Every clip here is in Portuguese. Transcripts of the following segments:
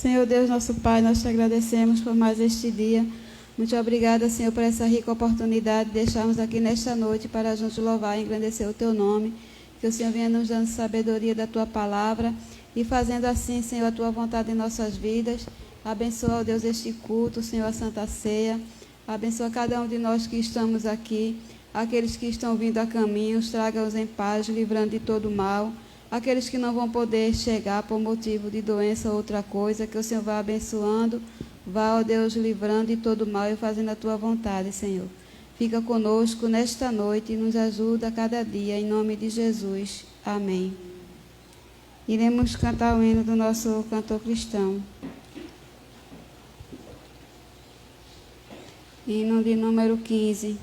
Senhor Deus, nosso Pai, nós te agradecemos por mais este dia. Muito obrigada, Senhor, por essa rica oportunidade de estarmos aqui nesta noite para juntos louvar e engrandecer o Teu nome. Que o Senhor venha nos dando sabedoria da Tua palavra e fazendo assim, Senhor, a Tua vontade em nossas vidas. Abençoa, ó Deus, este culto, Senhor, a Santa Ceia. Abençoa cada um de nós que estamos aqui. Aqueles que estão vindo a caminhos, traga-os em paz, livrando de todo mal. Aqueles que não vão poder chegar por motivo de doença ou outra coisa, que o Senhor vá abençoando, vá, ó Deus, livrando de todo mal e fazendo a Tua vontade, Senhor. Fica conosco nesta noite e nos ajuda a cada dia, em nome de Jesus. Amém. Iremos cantar o hino do nosso cantor cristão. Hino de número 15.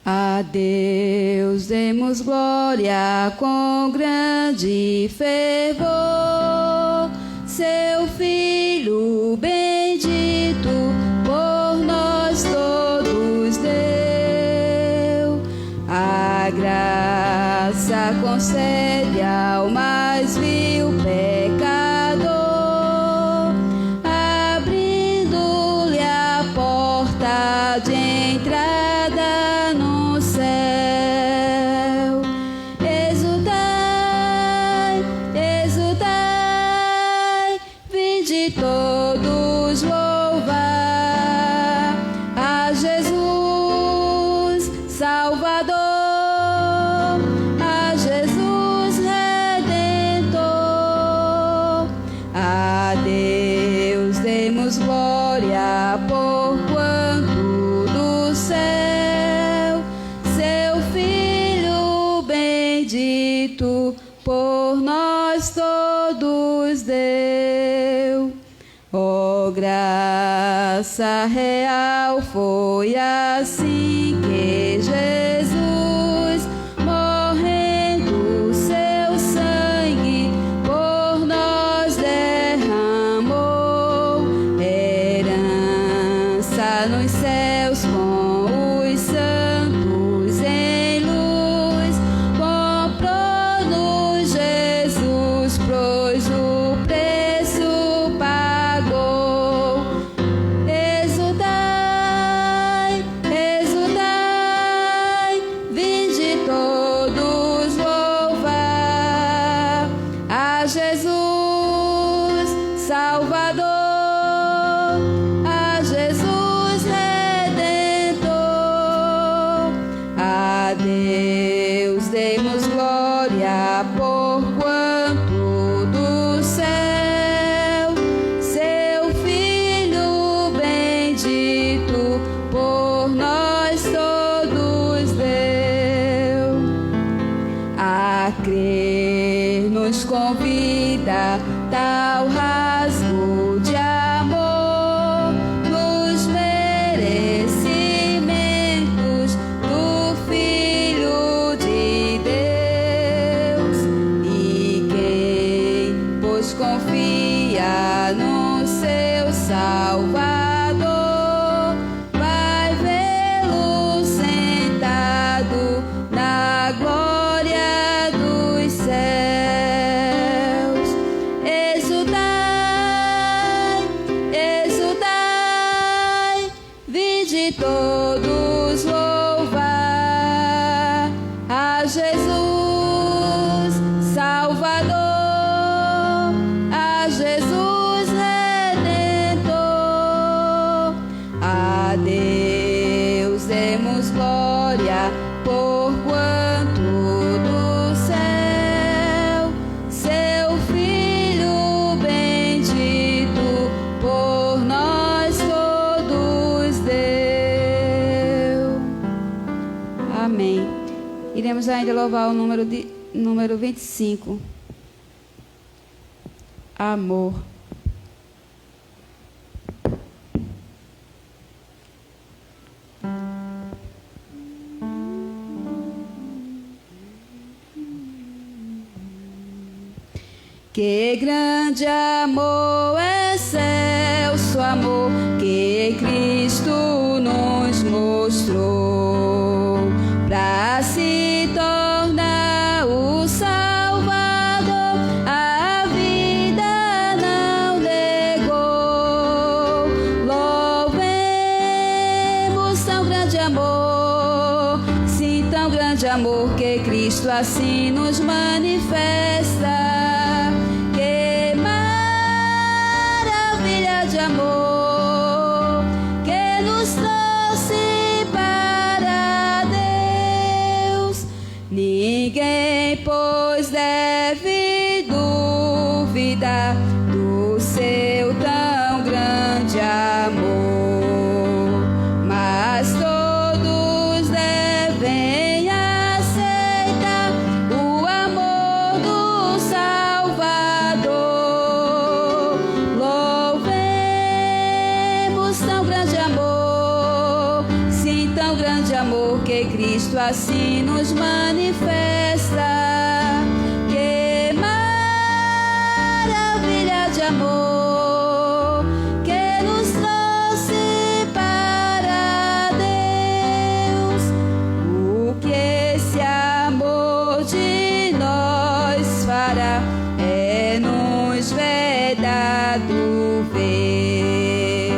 A Deus demos glória com grande fervor, seu Filho bendito por nós todos deu. A graça concede ao mais vil pecador, abrindo-lhe a porta de entrada. Todos louvar a Jesus Salvador, a Jesus Redentor. A Deus demos glória por quanto do céu seu Filho bendito por nós todos deu. Oh, graça real, foi assim que Jesus, morrendo seu sangue por nós derramou. Herança nos céus com os santos em luz, comprou-nos Jesus, pois o preço pagou. Exultai, exultai, vinde todos louvar a Jesus Salvador, a Jesus Redentor. A Deus demos glória por quanto do céu seu Filho bendito por nós todos deu. A crer nos convida tal rasgo de amor nos merecimentos do Filho de Deus. E quem, pois, confia no seu Salvador, vai vê-lo sentado na glória dos céus. Exultai, exultai, vinde todos louvar a Jesus Salvador, a Jesus Redentor. A Deus demos glória por quanto do céu seu Filho bendito por nós todos deu. Amém. Iremos ainda louvar o número 25. Amor. Que grande amor, excelso amor, que Cristo nos mostrou, para se tornar o Salvador, a vida não negou. Louvemos tão grande amor, sim, tão grande amor, que Cristo assim nos manifesta. De amor que nos trouxe para Deus, ninguém, pois, deve duvidar do seu tão grande amor, mas todos devem aceitar o amor do Salvador. Tão grande amor, sim, tão grande amor, que Cristo assim nos manifesta. Que maravilha de amor que nos trouxe para Deus. O que esse amor de nós fará é nos vedado ver.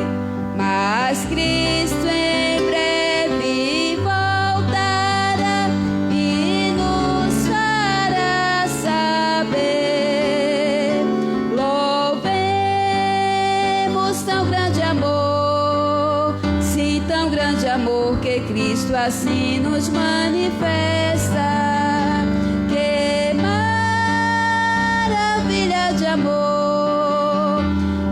Mas Cristo em breve voltará e nos fará saber. Louvemos tão grande amor, sim, tão grande amor, que Cristo assim nos manifesta. Que maravilha de amor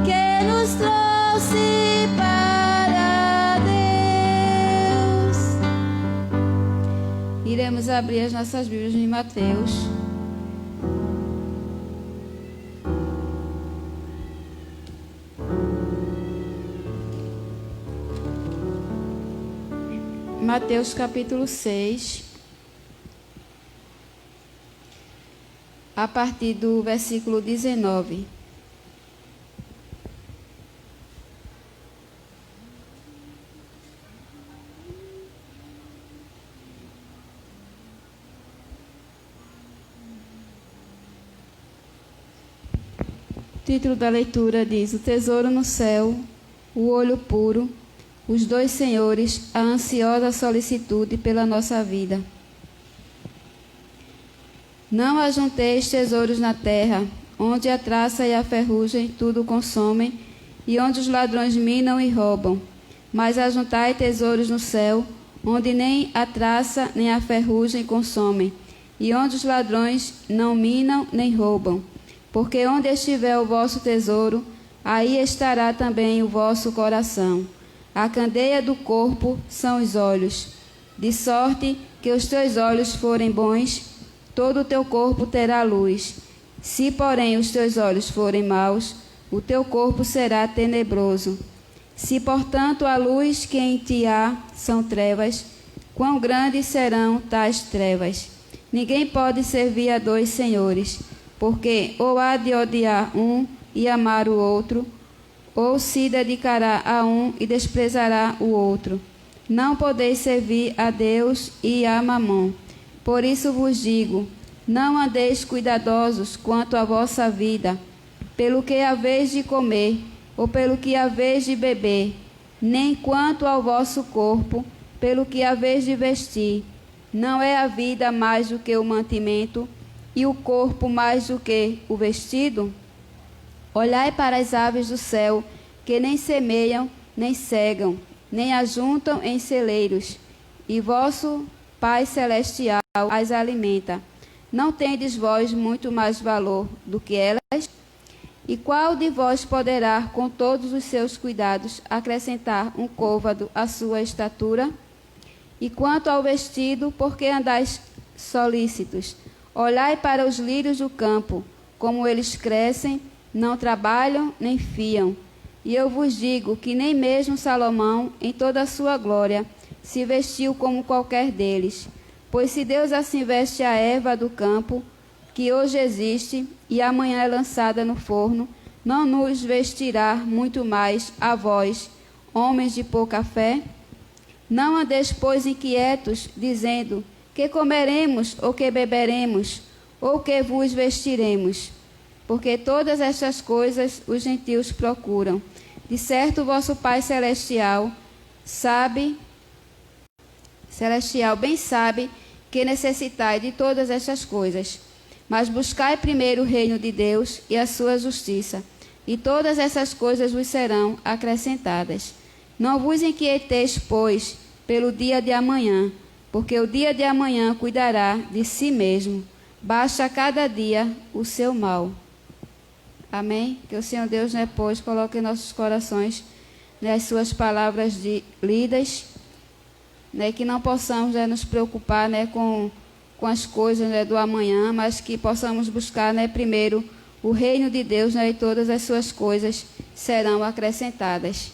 que nos trouxe para Deus. Iremos abrir as nossas Bíblias em Mateus. Mateus capítulo 6, a partir do versículo 19. O título da leitura diz: O tesouro no céu, o olho puro, os dois senhores, a ansiosa solicitude pela nossa vida. Não ajunteis tesouros na terra, onde a traça e a ferrugem tudo consomem, e onde os ladrões minam e roubam. Mas ajuntai tesouros no céu, onde nem a traça nem a ferrugem consomem, e onde os ladrões não minam nem roubam. Porque onde estiver o vosso tesouro, aí estará também o vosso coração. A candeia do corpo são os olhos. De sorte que os teus olhos forem bons, todo o teu corpo terá luz. Se, porém, os teus olhos forem maus, o teu corpo será tenebroso. Se, portanto, a luz que em ti há são trevas, quão grandes serão tais trevas? Ninguém pode servir a dois senhores, porque ou há de odiar um e amar o outro, ou se dedicará a um e desprezará o outro. Não podeis servir a Deus e a Mamon. Por isso vos digo, não andeis cuidadosos quanto à vossa vida, pelo que haveis de comer, ou pelo que haveis de beber, nem quanto ao vosso corpo, pelo que haveis de vestir. Não é a vida mais do que o mantimento, e o corpo mais do que o vestido? Olhai para as aves do céu, que nem semeiam, nem cegam, nem ajuntam em celeiros, e vosso Pai Celestial as alimenta. Não tendes vós muito mais valor do que elas? E qual de vós poderá, com todos os seus cuidados, acrescentar um côvado à sua estatura? E quanto ao vestido, por que andais solícitos? Olhai para os lírios do campo, como eles crescem, não trabalham nem fiam. E eu vos digo que nem mesmo Salomão, em toda a sua glória, se vestiu como qualquer deles. Pois se Deus assim veste a erva do campo, que hoje existe e amanhã é lançada no forno, não nos vestirá muito mais a vós, homens de pouca fé? Não andeis, pois, inquietos, dizendo, que comeremos, ou que beberemos, ou que vos vestiremos? Porque todas estas coisas os gentios procuram. De certo, vosso Pai Celestial bem sabe que necessitai de todas estas coisas. Mas buscai primeiro o reino de Deus e a sua justiça, e todas essas coisas vos serão acrescentadas. Não vos inquieteis, pois, pelo dia de amanhã, porque o dia de amanhã cuidará de si mesmo. Basta a cada dia o seu mal. Amém? Que o Senhor Deus, pois, coloque em nossos corações as suas palavras lidas, que não possamos nos preocupar com as coisas do amanhã, mas que possamos buscar primeiro o reino de Deus, e todas as suas coisas serão acrescentadas.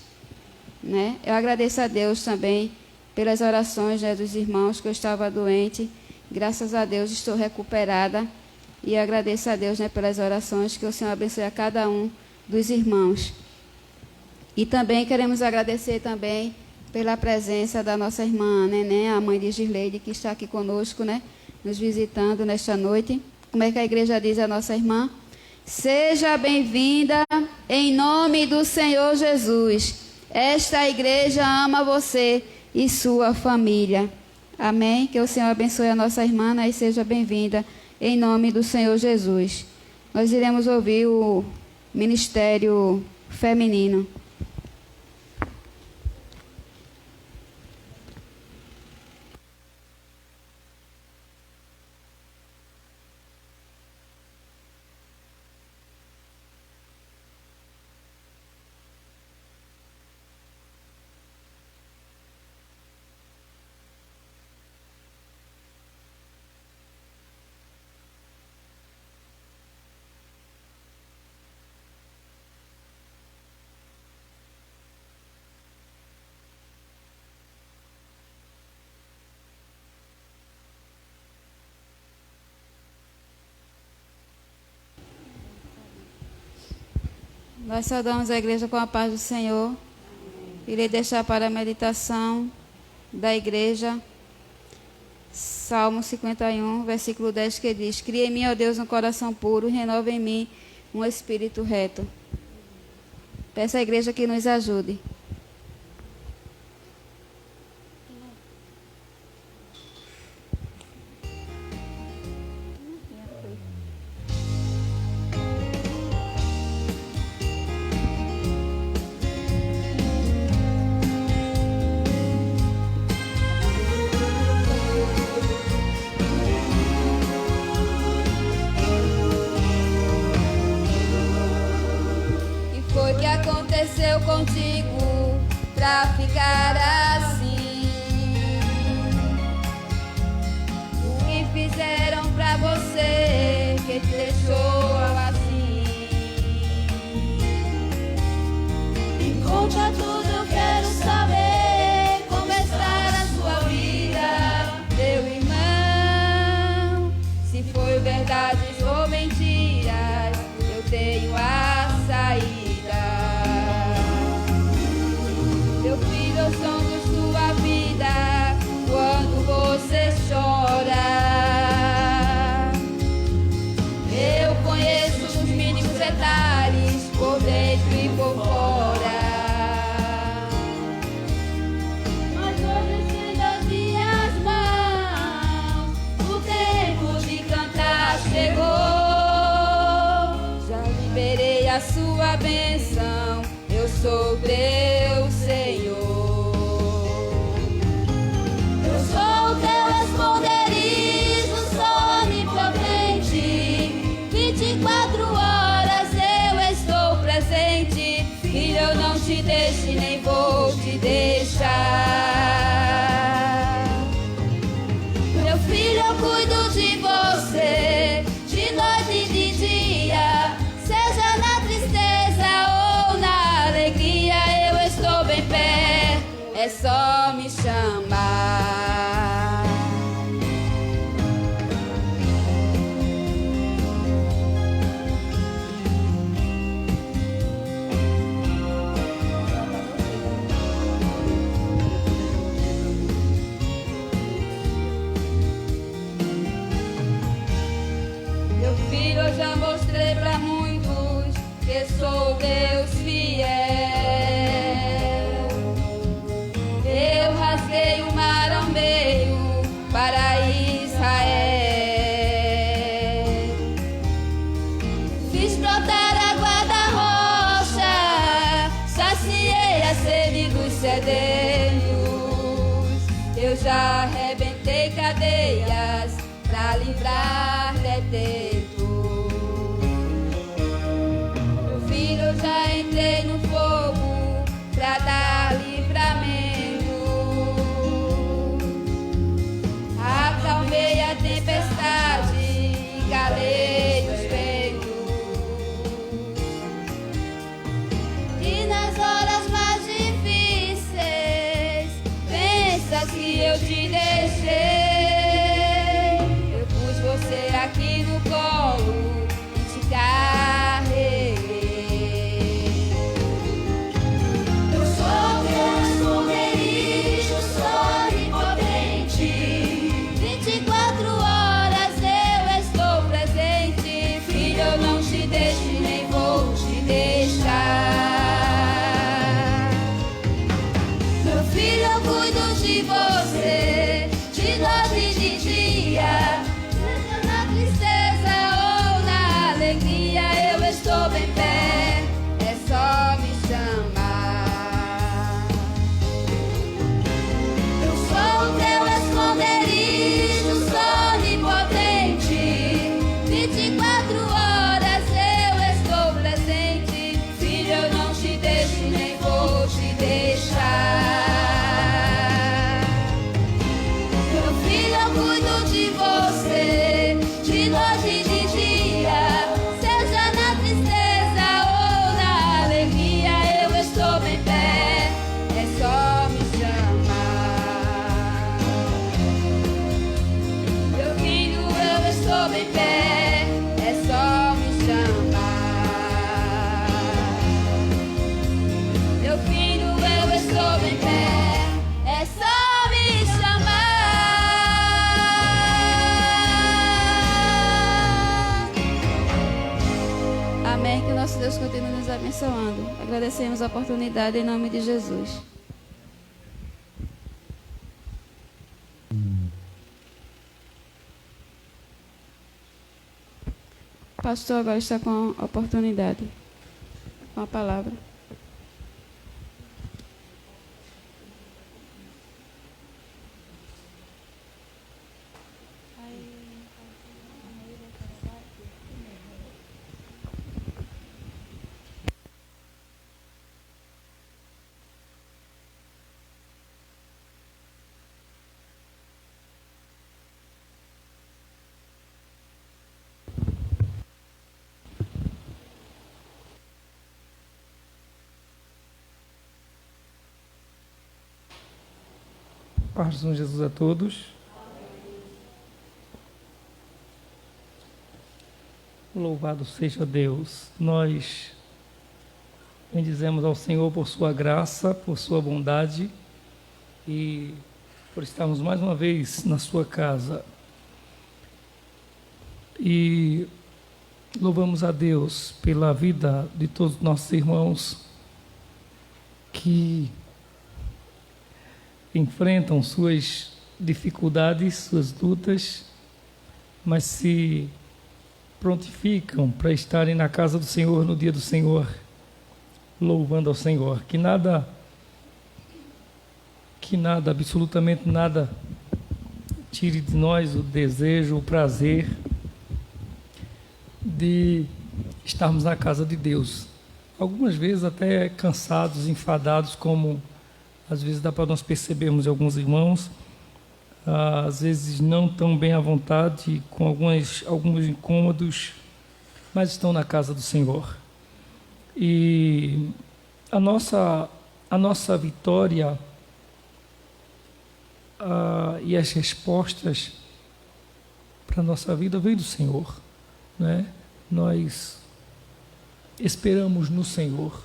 Eu agradeço a Deus também pelas orações dos irmãos, que eu estava doente. Graças a Deus estou recuperada. E agradeço a Deus pelas orações, que o Senhor abençoe a cada um dos irmãos. E também queremos agradecer também pela presença da nossa irmã Neném, a mãe de Girleide, que está aqui conosco, nos visitando nesta noite. Como é que a igreja diz a nossa irmã? Seja bem-vinda em nome do Senhor Jesus. Esta igreja ama você e sua família. Amém? Que o Senhor abençoe a nossa irmã e seja bem-vinda em nome do Senhor Jesus. Nós iremos ouvir o ministério feminino. Nós saudamos a igreja com a paz do Senhor. Irei deixar para a meditação da igreja Salmo 51, versículo 10, que diz: Cria em mim, ó Deus, um coração puro, e renova em mim um espírito reto. Peço à igreja que nos ajude. Contigo pra ficar assim. O que fizeram pra você que te deixou assim? Me conta tudo, eu quero saber como está a sua vida, meu irmão. Se foi verdades ou mentiras, eu tenho a saída. Eu sonho sua vida quando você chora. Eu conheço os mínimos detalhes, por dentro e por fora. Mas hoje estendo as mãos, o tempo de cantar chegou. Já liberei a sua bênção, eu sou teu Senhor. Sou teu esconderijo, sou onipotente. 24 horas eu estou presente. Filho, eu não te deixo e nem vou te deixar. Meu filho, eu cuido de você, de noite e de dia. Seja na tristeza ou na alegria, eu estou sou Deus fiel. Eu rasguei o mar ao meio para Israel. Fiz brotar água da rocha, saciei a sede dos sedentos. Eu já arrebentei cadeias para livrar detento. Meu filho, eu já entrei no fogo para dar livramento. Acalmei a tempestade e calei os ventos. E nas horas mais difíceis, pensas que eu te deixei. Eu pus você aqui no colo e te carreguei. Eu sou teu esconderijo, sou onipotente. 24 horas eu estou presente. Filho, eu não te deixo e nem vou te deixar. Meu filho, eu cuido de você, de noite e de dia. Seja na tristeza ou na alegria, eu estou bem perto, é só me chamar. Eu sou o teu esconderijo, sou onipotente. 24 horas eu estou presente. Filho, eu não te deixo e nem vou te deixar. Meu filho, eu cuido de você, de noite e de dia. Seja na tristeza ou na alegria, eu estou bem perto, é só me chamar. Meu filho, eu estou bem perto, é só me chamar. Meu filho, eu estou bem perto, é só me chamar. Amém. Que o nosso Deus continue nos abençoando. Agradecemos a oportunidade em nome de Jesus. O pastor agora está com a oportunidade, com a palavra. Paz do Senhor Jesus a todos. Louvado seja Deus. Nós bendizemos ao Senhor por sua graça, por sua bondade e por estarmos mais uma vez na sua casa. E louvamos a Deus pela vida de todos os nossos irmãos que enfrentam suas dificuldades, suas lutas, mas se prontificam para estarem na casa do Senhor no dia do Senhor, louvando ao Senhor. Que nada, absolutamente nada, tire de nós o desejo, o prazer de estarmos na casa de Deus. Algumas vezes até cansados, enfadados, como às vezes dá para nós percebermos em alguns irmãos, às vezes não tão bem à vontade, com alguns incômodos, mas estão na casa do Senhor. E a nossa vitória e as respostas para a nossa vida vem do Senhor, né? Nós esperamos no Senhor.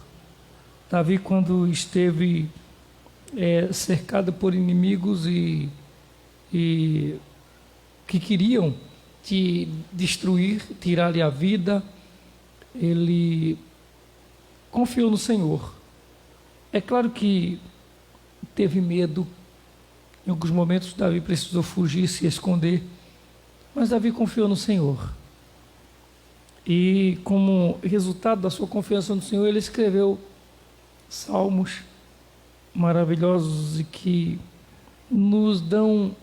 Davi, quando esteve cercado por inimigos e que queriam te destruir, tirar-lhe a vida, ele confiou no Senhor. É claro que teve medo. Em alguns momentos Davi precisou fugir, se esconder, mas Davi confiou no Senhor. E como resultado da sua confiança no Senhor, ele escreveu salmos maravilhosos e que nos dão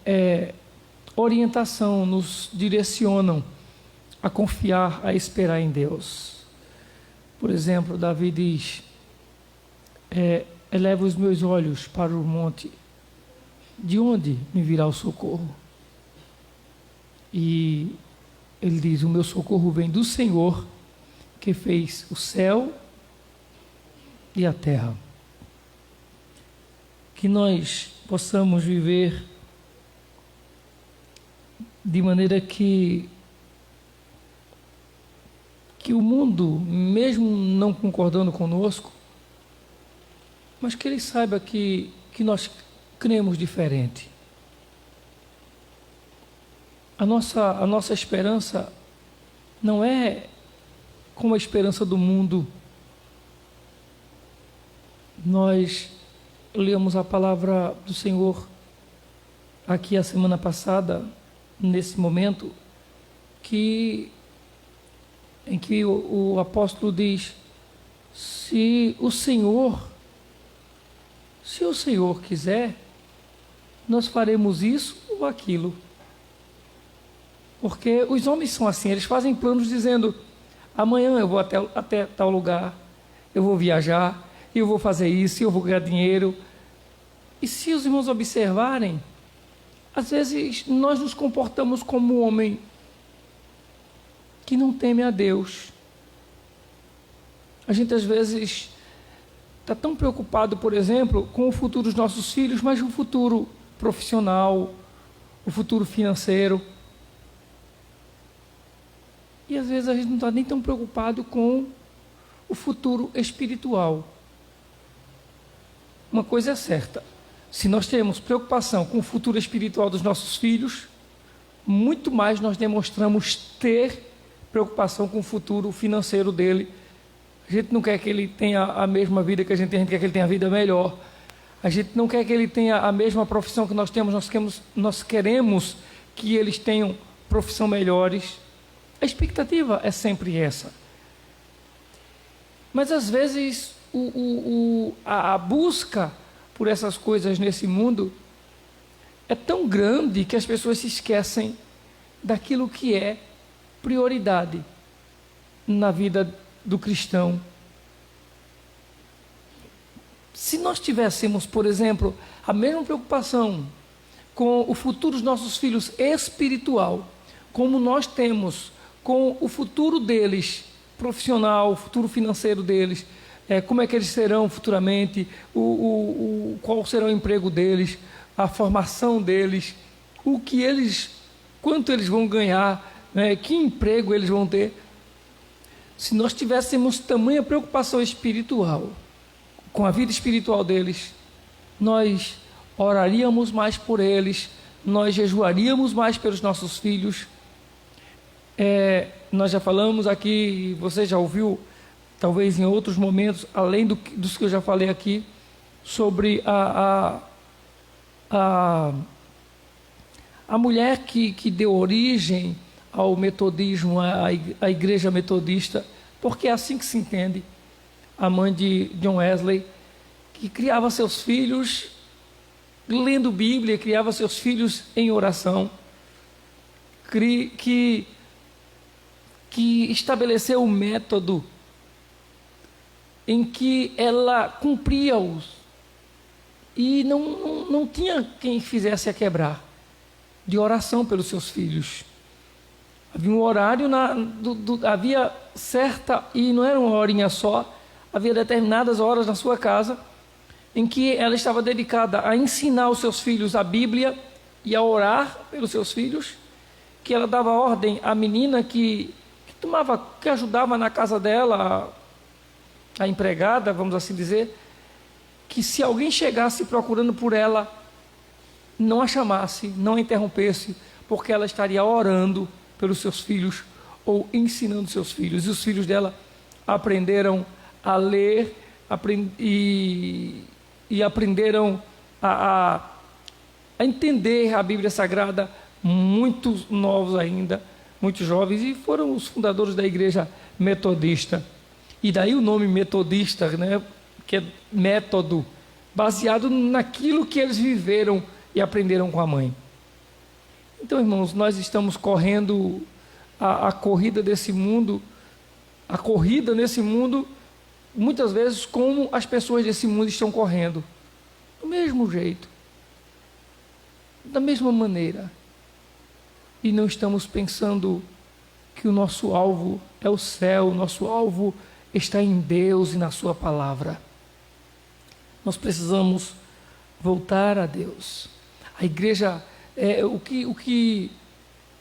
orientação, nos direcionam a confiar, a esperar em Deus. Por exemplo, Davi diz: eleva os meus olhos para o monte, de onde me virá o socorro? E ele diz: o meu socorro vem do Senhor, que fez o céu e a terra. Que nós possamos viver de maneira que o mundo, mesmo não concordando conosco, mas que ele saiba que nós cremos diferente. A nossa esperança não é como a esperança do mundo. Nós lemos a palavra do Senhor aqui a semana passada, nesse momento, em que o apóstolo diz: se o Senhor quiser, nós faremos isso ou aquilo. Porque os homens são assim, eles fazem planos dizendo: amanhã eu vou até tal lugar, eu vou viajar, eu vou fazer isso, eu vou ganhar dinheiro. E se os irmãos observarem, às vezes nós nos comportamos como um homem que não teme a Deus. A gente às vezes está tão preocupado, por exemplo, com o futuro dos nossos filhos, mas o futuro profissional, o futuro financeiro. E às vezes a gente não está nem tão preocupado com o futuro espiritual. Uma coisa é certa: se nós temos preocupação com o futuro espiritual dos nossos filhos, muito mais nós demonstramos ter preocupação com o futuro financeiro dele. A gente não quer que ele tenha a mesma vida que a gente quer que ele tenha a vida melhor. A gente não quer que ele tenha a mesma profissão que nós temos, nós queremos que eles tenham profissão melhores. A expectativa é sempre essa. Mas às vezes a busca por essas coisas nesse mundo é tão grande que as pessoas se esquecem daquilo que é prioridade na vida do cristão. Se nós tivéssemos, por exemplo, a mesma preocupação com o futuro dos nossos filhos espiritual, como nós temos com o futuro deles profissional, o futuro financeiro deles, como é que eles serão futuramente, qual será o emprego deles, a formação deles, quanto eles vão ganhar, que emprego eles vão ter. Se nós tivéssemos tamanha preocupação espiritual com a vida espiritual deles, nós oraríamos mais por eles, nós jejuaríamos mais pelos nossos filhos. Nós já falamos aqui, você já ouviu, talvez em outros momentos, além dos que eu já falei aqui, sobre a mulher que deu origem ao metodismo, à igreja metodista, porque é assim que se entende, a mãe de John Wesley, que criava seus filhos lendo Bíblia, criava seus filhos em oração, que estabeleceu um método em que ela cumpria-os e não tinha quem fizesse a quebrar, de oração pelos seus filhos. Havia um horário, havia certa, e não era uma horinha só, havia determinadas horas na sua casa em que ela estava dedicada a ensinar os seus filhos a Bíblia e a orar pelos seus filhos, que ela dava ordem à menina que ajudava na casa dela, a empregada, vamos assim dizer, que se alguém chegasse procurando por ela, não a chamasse, não a interrompesse, porque ela estaria orando pelos seus filhos ou ensinando seus filhos. E os filhos dela aprenderam a ler e aprenderam a entender a Bíblia Sagrada, muitos novos ainda, muitos jovens, e foram os fundadores da igreja metodista. E daí o nome metodista, né, que é método, baseado naquilo que eles viveram e aprenderam com a mãe. Então, irmãos, nós estamos correndo a corrida desse mundo, a corrida nesse mundo, muitas vezes como as pessoas desse mundo estão correndo, do mesmo jeito, da mesma maneira, e não estamos pensando que o nosso alvo é o céu, o nosso alvo está em Deus e na sua palavra. Nós precisamos voltar a Deus. A igreja, o que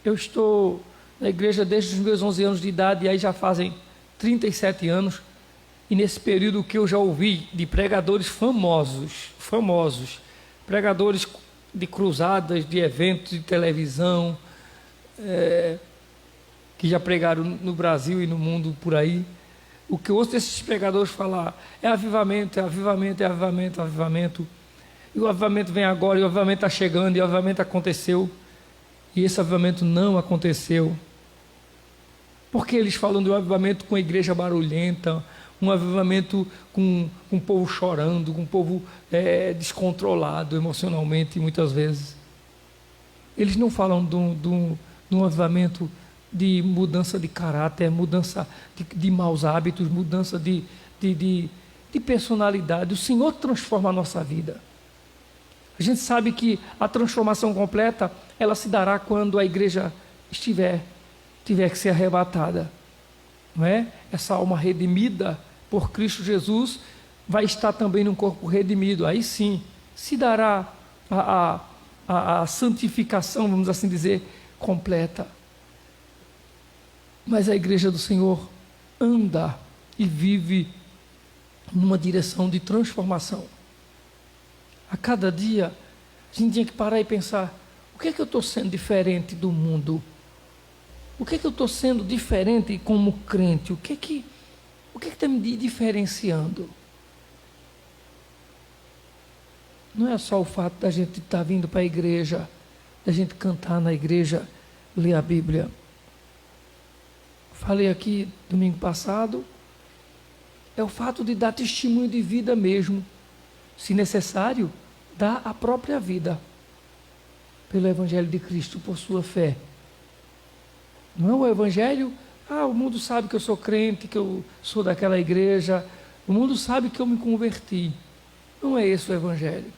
eu estou na igreja desde os meus 11 anos de idade, e aí já fazem 37 anos, e nesse período que eu já ouvi de pregadores famosos, pregadores de cruzadas, de eventos de televisão, que já pregaram no Brasil e no mundo por aí. O que eu ouço desses pregadores falar é avivamento, é avivamento, é avivamento, é avivamento. E o avivamento vem agora, e o avivamento está chegando, e o avivamento aconteceu. E esse avivamento não aconteceu. Porque eles falam de um avivamento com a igreja barulhenta, um avivamento com o povo chorando, com o povo descontrolado emocionalmente, muitas vezes. Eles não falam de um avivamento de mudança de caráter, mudança de maus hábitos, mudança de personalidade. O Senhor transforma a nossa vida. A gente sabe que a transformação completa, ela se dará quando a igreja tiver que ser arrebatada, não é? Essa alma redimida por Cristo Jesus vai estar também num corpo redimido. Aí sim se dará a santificação, vamos assim dizer, completa. Mas a igreja do Senhor anda e vive numa direção de transformação. A cada dia a gente tinha que parar e pensar: o que é que eu estou sendo diferente do mundo? O que é que eu estou sendo diferente como crente? O que é que está me diferenciando? Não é só o fato da gente estar vindo para a igreja, da gente cantar na igreja, ler a Bíblia. Falei aqui domingo passado, é o fato de dar testemunho de vida mesmo, se necessário, dar a própria vida pelo Evangelho de Cristo, por sua fé. Não é o Evangelho, o mundo sabe que eu sou crente, que eu sou daquela igreja, o mundo sabe que eu me converti. Não é esse o Evangelho.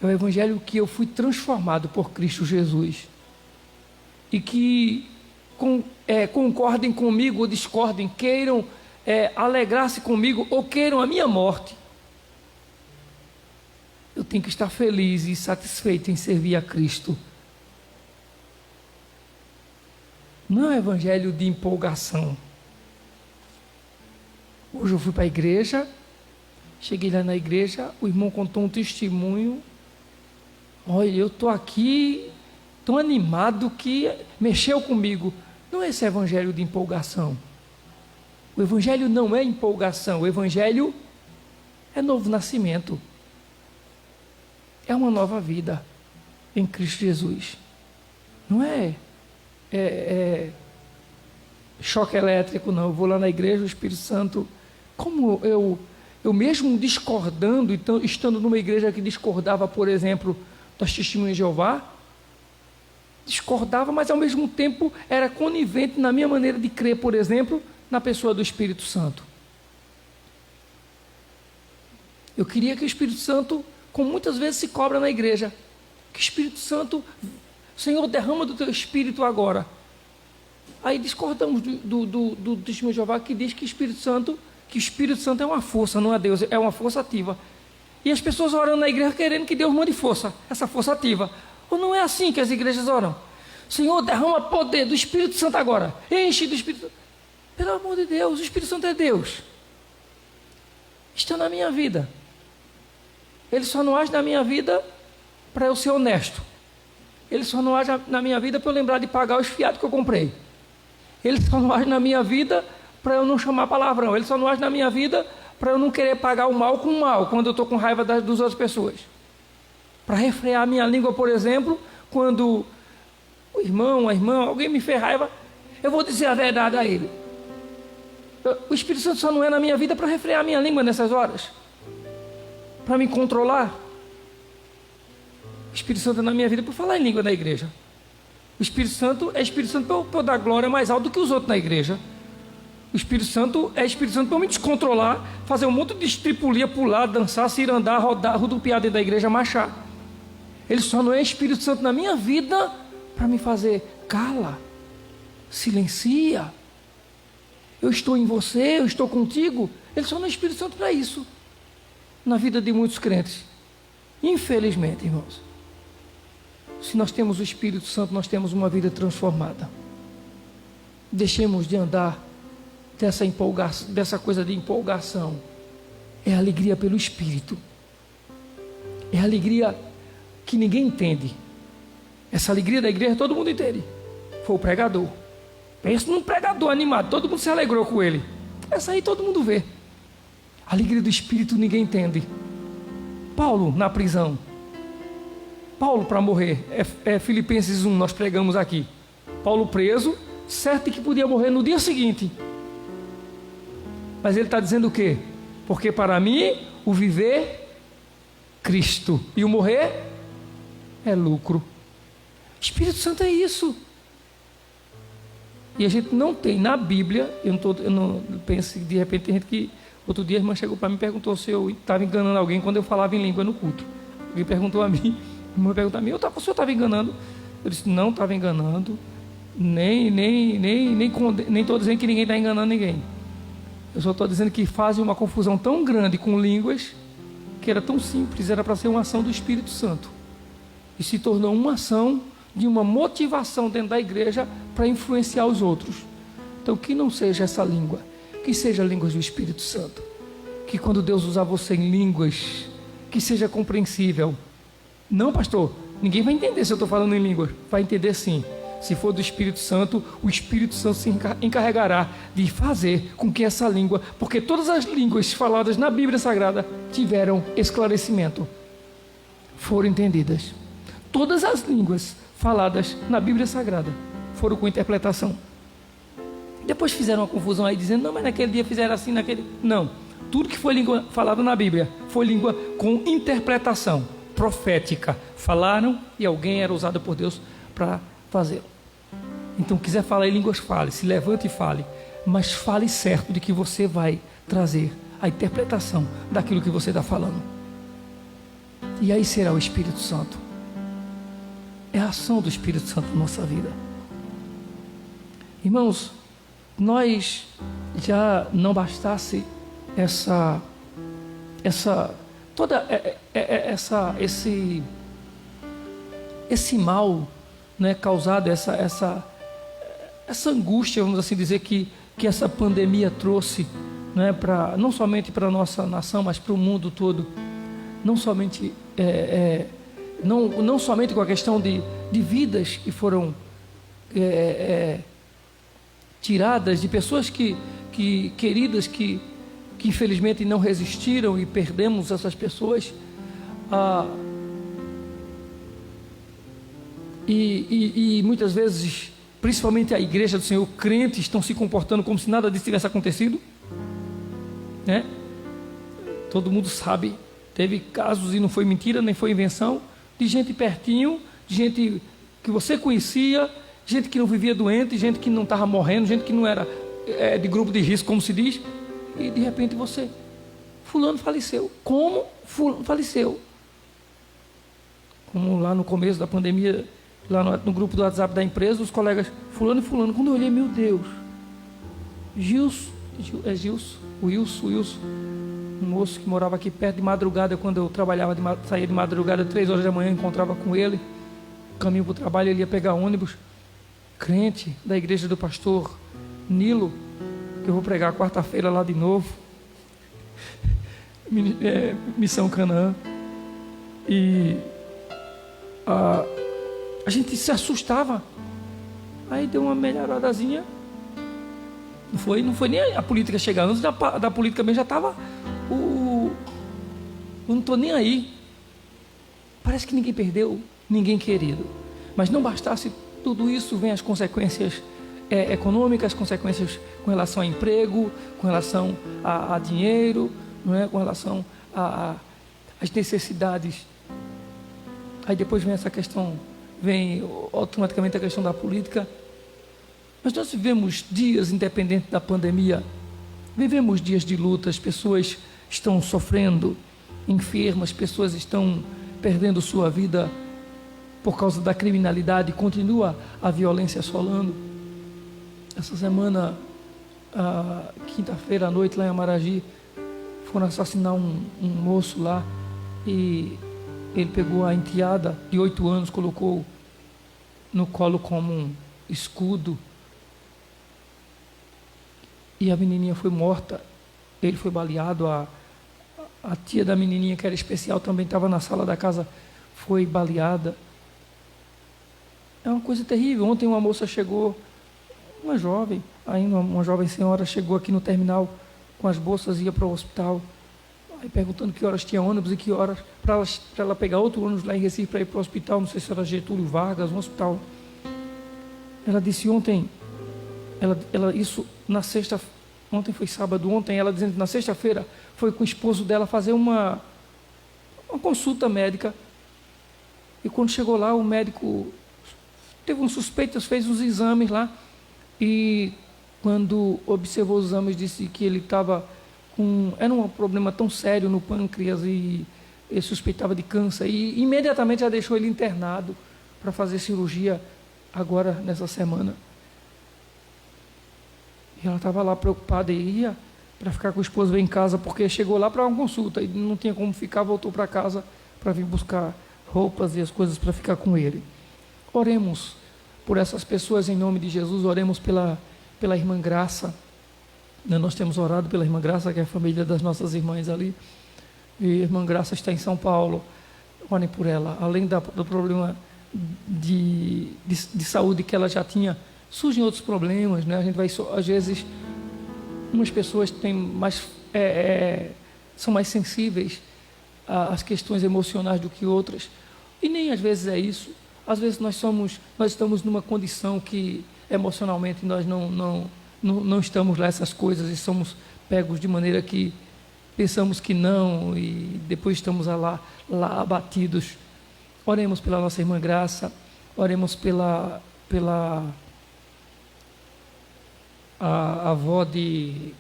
É o Evangelho que eu fui transformado por Cristo Jesus. E que concordem comigo ou discordem, queiram alegrar-se comigo ou queiram a minha morte, eu tenho que estar feliz e satisfeito em servir a Cristo. Não é um evangelho de empolgação. Hoje eu fui para a igreja, cheguei lá na igreja, o irmão contou um testemunho. Olha, eu estou aqui tão animado que mexeu comigo. Não é esse evangelho de empolgação. O evangelho não é empolgação, o evangelho é novo nascimento. É uma nova vida em Cristo Jesus. Não é choque elétrico, não. Eu vou lá na igreja, o Espírito Santo, como eu mesmo discordando, então, estando numa igreja que discordava, por exemplo, das Testemunhas de Jeová, discordava, mas ao mesmo tempo era conivente na minha maneira de crer, por exemplo, na pessoa do Espírito Santo. Eu queria que o Espírito Santo, como muitas vezes se cobra na igreja, que o Espírito Santo, Senhor, derrama do teu Espírito agora. Aí discordamos do Testemunho de Jeová, que diz que o Espírito Santo é uma força, não é Deus, é uma força ativa. E as pessoas orando na igreja querendo que Deus mande força, essa força ativa. Ou não é assim que as igrejas oram? Senhor, derrama poder do Espírito Santo agora, enche do Espírito Santo. Pelo amor de Deus, o Espírito Santo é Deus. Está na minha vida. Ele só não age na minha vida para eu ser honesto. Ele só não age na minha vida para eu lembrar de pagar os fiados que eu comprei. Ele só não age na minha vida para eu não chamar palavrão. Ele só não age na minha vida para eu não querer pagar o mal com o mal, quando eu estou com raiva das outras pessoas. Para refrear a minha língua, por exemplo, quando o irmão, a irmã, alguém me fez raiva, eu vou dizer a verdade a ele. O Espírito Santo só não é na minha vida para refrear a minha língua nessas horas, para me controlar. O Espírito Santo é na minha vida para falar em língua na igreja. O Espírito Santo é Espírito Santo para eu dar glória mais alto do que os outros na igreja. O Espírito Santo é Espírito Santo para eu me descontrolar, fazer um monte de estripulia, pular, dançar, cirandar, rodar, rodopiar dentro da igreja, marchar. Ele só não é Espírito Santo na minha vida para me fazer cala, silencia. Eu estou em você, eu estou contigo. Ele só não é Espírito Santo para isso. Na vida de muitos crentes. Infelizmente, irmãos. Se nós temos o Espírito Santo, nós temos uma vida transformada. Deixemos de andar dessa empolgação, dessa coisa de empolgação. É alegria pelo Espírito. É alegria que ninguém entende. Essa alegria da igreja todo mundo entende. Foi o pregador. Pensa num pregador animado, todo mundo se alegrou com ele. Essa aí todo mundo vê. A alegria do Espírito ninguém entende. Paulo na prisão. Paulo para morrer. É Filipenses 1, nós pregamos aqui. Paulo preso, certo que podia morrer no dia seguinte. Mas ele está dizendo o quê? Porque para mim o viver, Cristo, e o morrer é lucro. Espírito Santo é isso. E a gente não tem na Bíblia, eu não penso que de repente tem gente que, outro dia a irmã chegou para mim e perguntou se eu estava enganando alguém quando eu falava em língua no culto. Alguém perguntou a mim, a irmã perguntou a mim, o senhor estava enganando? Eu disse, não estava enganando, nem estou dizendo que ninguém está enganando ninguém. Eu só estou dizendo que fazem uma confusão tão grande com línguas, que era tão simples, era para ser uma ação do Espírito Santo. E se tornou uma ação de uma motivação dentro da igreja para influenciar os outros. Então que não seja essa língua, que seja línguas do Espírito Santo, que quando Deus usar você em línguas, que seja compreensível. Não, pastor, ninguém vai entender se eu estou falando em línguas. Vai entender sim. Se for do Espírito Santo, o Espírito Santo se encarregará de fazer com que essa língua, porque todas as línguas faladas na Bíblia Sagrada tiveram esclarecimento, foram entendidas. Todas as línguas faladas na Bíblia Sagrada foram com interpretação. Depois fizeram uma confusão aí dizendo, não, mas naquele dia fizeram assim, naquele... Não, tudo que foi língua falada na Bíblia foi língua com interpretação profética. Falaram e alguém era usado por Deus para fazê-lo. Então, quiser falar em línguas, fale, se levante e fale, mas fale certo de que você vai trazer a interpretação daquilo que você está falando. E aí será o Espírito Santo. É a ação do Espírito Santo na nossa vida. Irmãos, nós já não bastasse esse mal, né, causado, essa angústia, vamos assim dizer, que essa pandemia trouxe, né, não somente para a nossa nação, mas para o mundo todo. Não somente não somente com a questão de vidas que foram tiradas, de pessoas queridas que infelizmente não resistiram e perdemos essas pessoas, e muitas vezes, principalmente a igreja do Senhor, crentes estão se comportando como se nada disso tivesse acontecido, né? Todo mundo sabe, teve casos, e não foi mentira, nem foi invenção, de gente pertinho, de gente que você conhecia, gente que não vivia doente, gente que não estava morrendo, gente que não era de grupo de risco, como se diz, e de repente fulano faleceu. Como fulano faleceu? Como lá no começo da pandemia, lá no grupo do WhatsApp da empresa, os colegas, fulano e fulano, quando eu olhei, meu Deus, Wilson, um moço que morava aqui perto, de madrugada, quando eu trabalhava, saía de madrugada, 3 horas da manhã, encontrava com ele, caminho para o trabalho, ele ia pegar ônibus, crente da igreja do pastor Nilo, que eu vou pregar quarta-feira lá de novo, Missão Canaã, e a gente se assustava, aí deu uma melhoradazinha, Não foi nem a política chegar. Antes da política mesmo já estava eu não estou nem aí. Parece que ninguém perdeu, ninguém querido. Mas não bastasse tudo isso, vem as consequências econômicas, consequências com relação a emprego, com relação a dinheiro, não é? Com relação às necessidades. Aí depois vem essa questão, vem automaticamente a questão da política. Mas nós vivemos dias, independente da pandemia, vivemos dias de luta, as pessoas estão sofrendo, enfermas, pessoas estão perdendo sua vida por causa da criminalidade, continua a violência assolando. Essa semana, quinta-feira à noite, lá em Amaragi, foram assassinar um moço lá, e ele pegou a enteada de 8 anos, colocou no colo como um escudo, e a menininha foi morta. Ele foi baleado, a tia da menininha, que era especial, também estava na sala da casa, foi baleada. É uma coisa terrível. Ontem uma moça chegou, uma jovem senhora, chegou aqui no terminal com as bolsas e ia para o hospital, aí perguntando que horas tinha ônibus e que horas, para ela pegar outro ônibus lá em Recife para ir para o hospital, não sei se era Getúlio Vargas, um hospital. Ela disse ontem, isso na sexta, ontem foi sábado, ontem ela dizendo que na sexta-feira foi com o esposo dela fazer uma consulta médica, e quando chegou lá, o médico teve um suspeito, fez uns exames lá, e quando observou os exames, disse que ele estava era um problema tão sério no pâncreas, e ele suspeitava de câncer, e imediatamente já deixou ele internado para fazer cirurgia agora nessa semana. E ela estava lá preocupada, e ia para ficar com o esposo em casa, porque chegou lá para uma consulta e não tinha como ficar, voltou para casa para vir buscar roupas e as coisas para ficar com ele. Oremos por essas pessoas em nome de Jesus, oremos pela irmã Graça. Nós temos orado pela irmã Graça, que é a família das nossas irmãs ali, e a irmã Graça está em São Paulo. Orem por ela, além do problema de saúde que ela já tinha, surgem outros problemas, né? A gente vai, às vezes, umas pessoas têm são mais sensíveis às questões emocionais do que outras, e nem às vezes é isso. Às vezes nós estamos numa condição que emocionalmente nós não estamos lá, essas coisas, e somos pegos de maneira que pensamos que não, e depois estamos lá abatidos. Oremos pela nossa irmã Graça, oremos pela a avó de...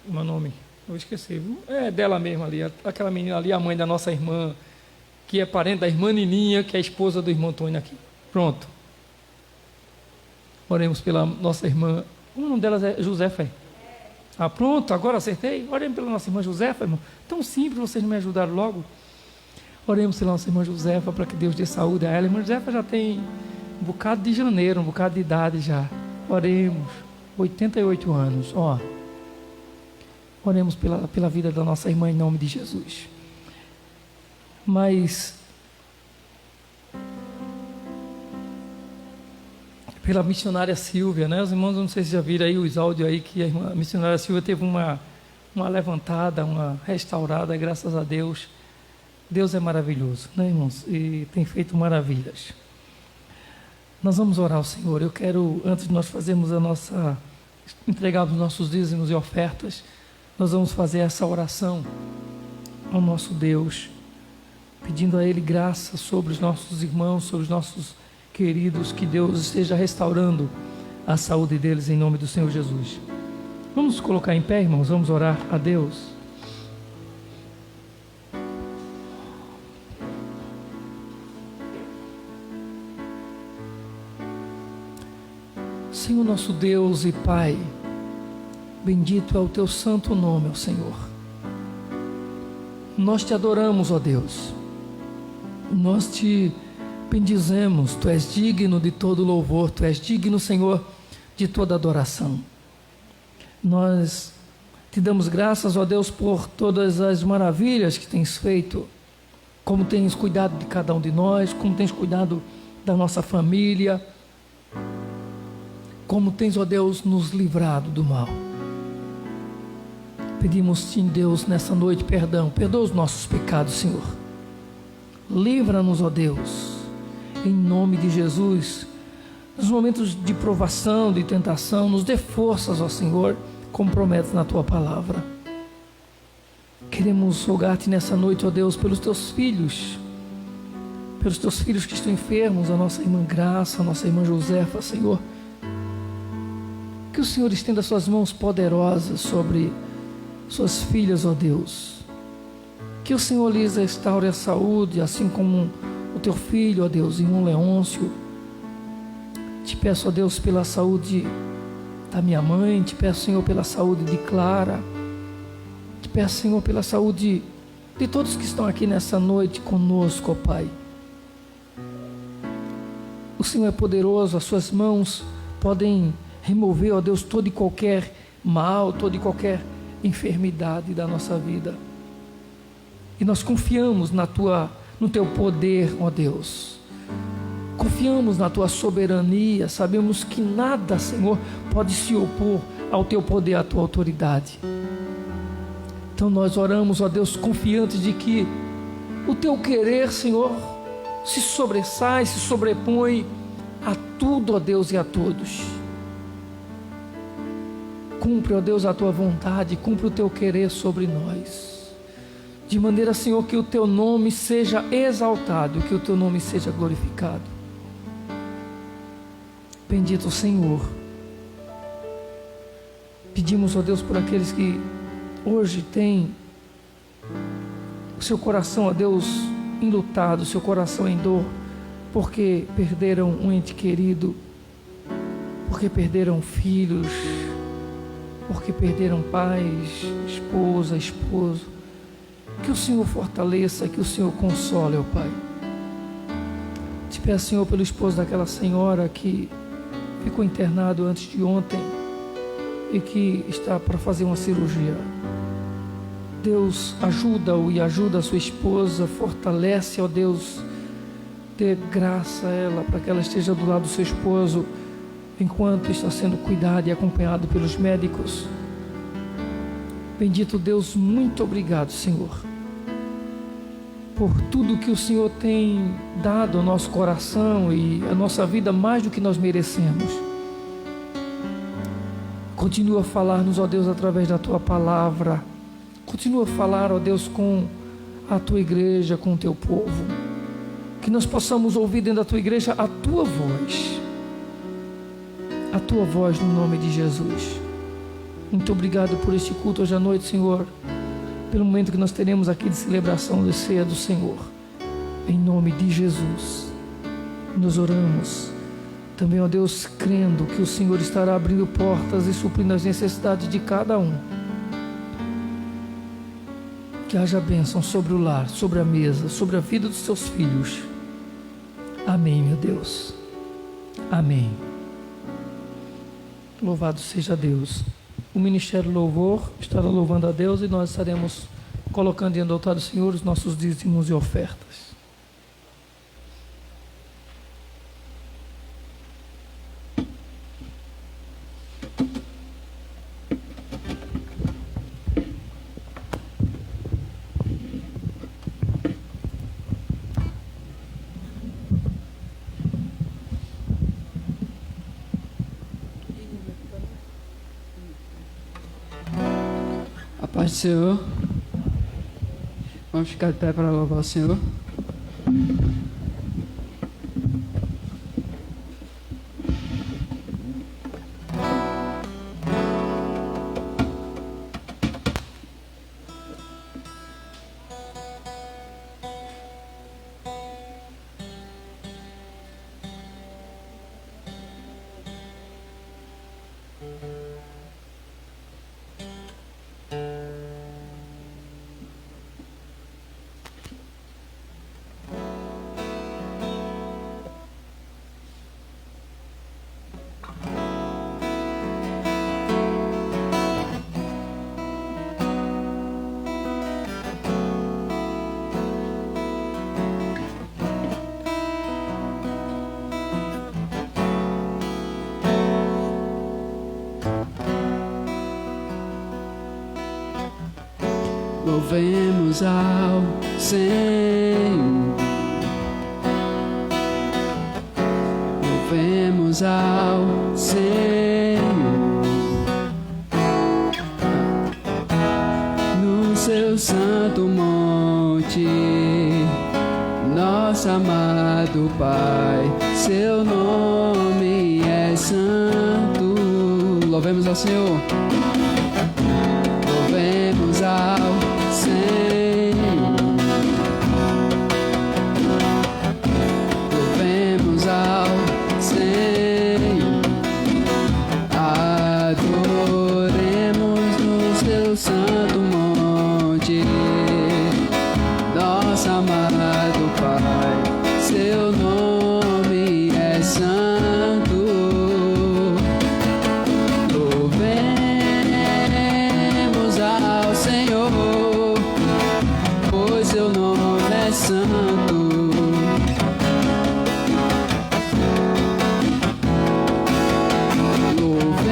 meu nome, eu esqueci, viu? É dela mesma ali, aquela menina ali, a mãe da nossa irmã, que é parente da irmã Nininha, que é a esposa do irmão Antônio aqui. Pronto. Oremos pela nossa irmã, o nome delas é Josefa. Pronto, agora acertei. Oremos pela nossa irmã Josefa, irmão. Tão simples, vocês não me ajudaram logo. Oremos pela nossa irmã Josefa, para que Deus dê saúde a ela. A irmã Josefa já tem um bocado de janeiro, um bocado de idade já. Oremos, 88 anos, Oremos pela vida da nossa irmã em nome de Jesus. Mas pela missionária Silvia, né? Os irmãos, não sei se já viram aí os áudios aí, que a missionária Silvia teve uma levantada, uma restaurada, graças a Deus. Deus é maravilhoso, né, irmãos? E tem feito maravilhas. Nós vamos orar ao Senhor. Eu quero, antes de nós fazermos entregarmos nossos dízimos e ofertas, nós vamos fazer essa oração ao nosso Deus, pedindo a Ele graça sobre os nossos irmãos, sobre os nossos queridos, que Deus esteja restaurando a saúde deles em nome do Senhor Jesus. Vamos nos colocar em pé, irmãos, vamos orar a Deus. Senhor nosso Deus e Pai, bendito é o Teu santo nome, ó Senhor. Nós Te adoramos, ó Deus. Nós Te bendizemos, Tu és digno de todo louvor, Tu és digno, Senhor, de toda adoração. Nós Te damos graças, ó Deus, por todas as maravilhas que Tens feito, como Tens cuidado de cada um de nós, como Tens cuidado da nossa família. como tens, ó Deus, nos livrado do mal. Pedimos-te, Deus, nessa noite perdão. Perdoa os nossos pecados, Senhor. Livra-nos, ó Deus, em nome de Jesus. Nos momentos de provação, de tentação, nos dê forças, ó Senhor, como prometes na tua palavra. Queremos rogar-te nessa noite, ó Deus, pelos teus filhos que estão enfermos, a nossa irmã Graça, a nossa irmã Josefa, Senhor. Que o Senhor estenda suas mãos poderosas sobre suas filhas, ó Deus. Que o Senhor lhes restaure a saúde, assim como o teu filho, ó Deus, irmão Leôncio. Te peço, ó Deus, pela saúde da minha mãe. Te peço, Senhor, pela saúde de Clara. Te peço, Senhor, pela saúde de todos que estão aqui nessa noite conosco, ó Pai. O Senhor é poderoso, as suas mãos podem remover, ó Deus, todo e qualquer mal, toda e qualquer enfermidade da nossa vida. E nós confiamos no teu poder, ó Deus. Confiamos na tua soberania. Sabemos que nada, Senhor, pode se opor ao teu poder, à tua autoridade. Então nós oramos, ó Deus, confiantes de que o teu querer, Senhor, se sobressai, se sobrepõe a tudo, ó Deus, e a todos. Cumpre, ó Deus, a tua vontade, cumpre o teu querer sobre nós, de maneira, Senhor, que o teu nome seja exaltado, que o teu nome seja glorificado. Bendito o Senhor. Pedimos, ó Deus, por aqueles que hoje têm o seu coração, ó Deus, enlutado, seu coração em dor, porque perderam um ente querido, porque perderam filhos, porque perderam pais, esposa, esposo. Que o Senhor fortaleça, que o Senhor console, ó Pai. Te peço, Senhor, pelo esposo daquela senhora que ficou internado antes de ontem e que está para fazer uma cirurgia. Deus, ajuda-o e ajuda a sua esposa, fortalece, ó Deus, dê graça a ela para que ela esteja do lado do seu esposo enquanto está sendo cuidado e acompanhado pelos médicos. Bendito Deus, muito obrigado, Senhor, por tudo que o Senhor tem dado ao nosso coração e à nossa vida mais do que nós merecemos. Continua a falar-nos, ó Deus, através da tua palavra. Continua a falar, ó Deus, com a tua igreja, com o teu povo. Que nós possamos ouvir dentro da tua igreja a tua voz. A tua voz no nome de Jesus. Muito obrigado por este culto hoje à noite, Senhor. Pelo momento que nós teremos aqui de celebração da ceia do Senhor. Em nome de Jesus. Nós oramos. Também, ó Deus, crendo que o Senhor estará abrindo portas e suprindo as necessidades de cada um. Que haja bênção sobre o lar, sobre a mesa, sobre a vida dos seus filhos. Amém, meu Deus. Amém. Louvado seja Deus. O Ministério Louvor estará louvando a Deus e nós estaremos colocando diante do altar do Senhor os nossos dízimos e ofertas. Paz do Senhor. Vamos ficar de pé para louvar o Senhor. Louvemos ao Senhor. Louvemos ao Senhor. No seu santo monte, nosso amado Pai, seu nome é santo. Louvemos ao Senhor. Louvemos ao Senhor. Louvemos ao Senhor. Adoremos no seu santo monte, nosso amado Pai, seu nome é santo. Louvemos ao Senhor, pois seu nome é santo. Louvemos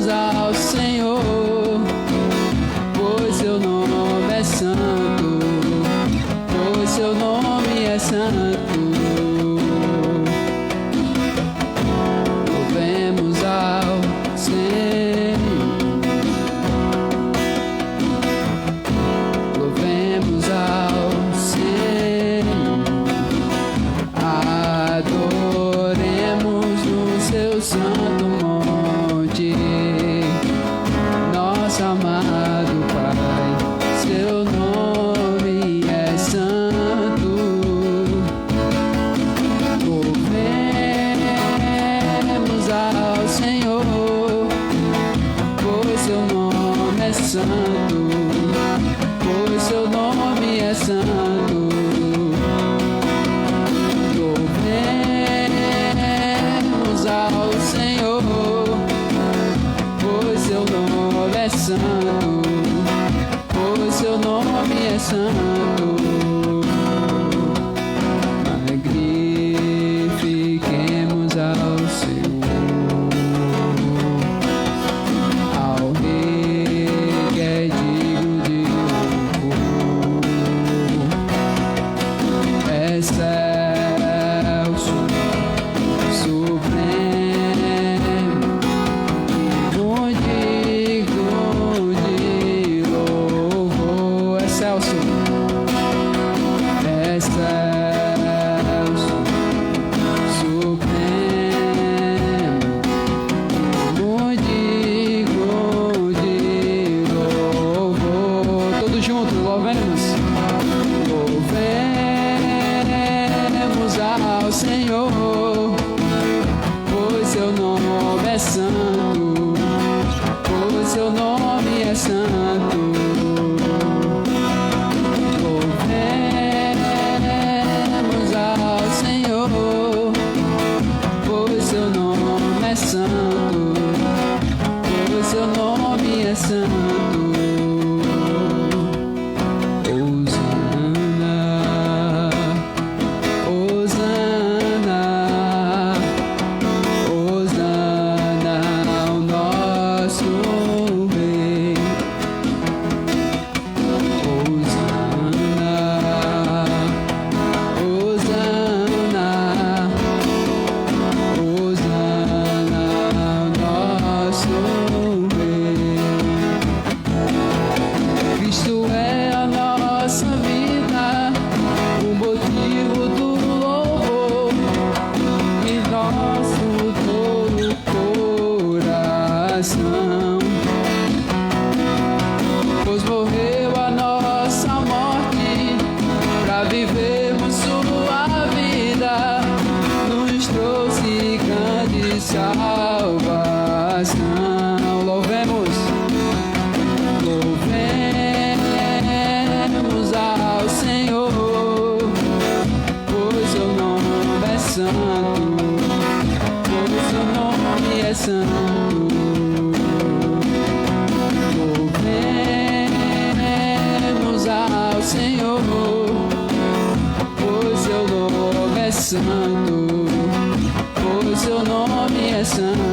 ao Senhor, pois seu nome é santo, pois seu nome é santo. Louvemos ao Senhor. Louvemos ao Senhor. Adoremos no seu santo monte, nosso amado Pai, seu nome é santo. Louvemos ao Senhor, pois seu nome é santo, pois seu nome é santo. Louvemos ao Senhor, pois seu nome é santo, pois seu nome é santo. Magnifiquemos ao Senhor, ao Rei que é digno de louvor. Excelso, supremo, muito digno de louvor. Excelso, excelso, supremo, muito digno de louvor. Todos juntos, louvemos. Louvemos ao Senhor, pois seu nome é santo, pois seu nome é santo. Louvemos ao Senhor, pois seu nome é santo, pois seu nome é santo. Hosana, Hosana, Hosana ao nosso Rei. Hosana, Hosana, Hosana ao nosso Rei. Cristo é a nossa vida, o motivo do louvor e nosso todo coração. Pois morreu a nossa morte para vivermos sua vida, nos trouxe grande salvação. Louvemos. Louvemos ao Senhor, pois seu nome é santo, pois seu nome é santo. Louvemos ao Senhor, pois seu nome é santo, pois seu nome é santo.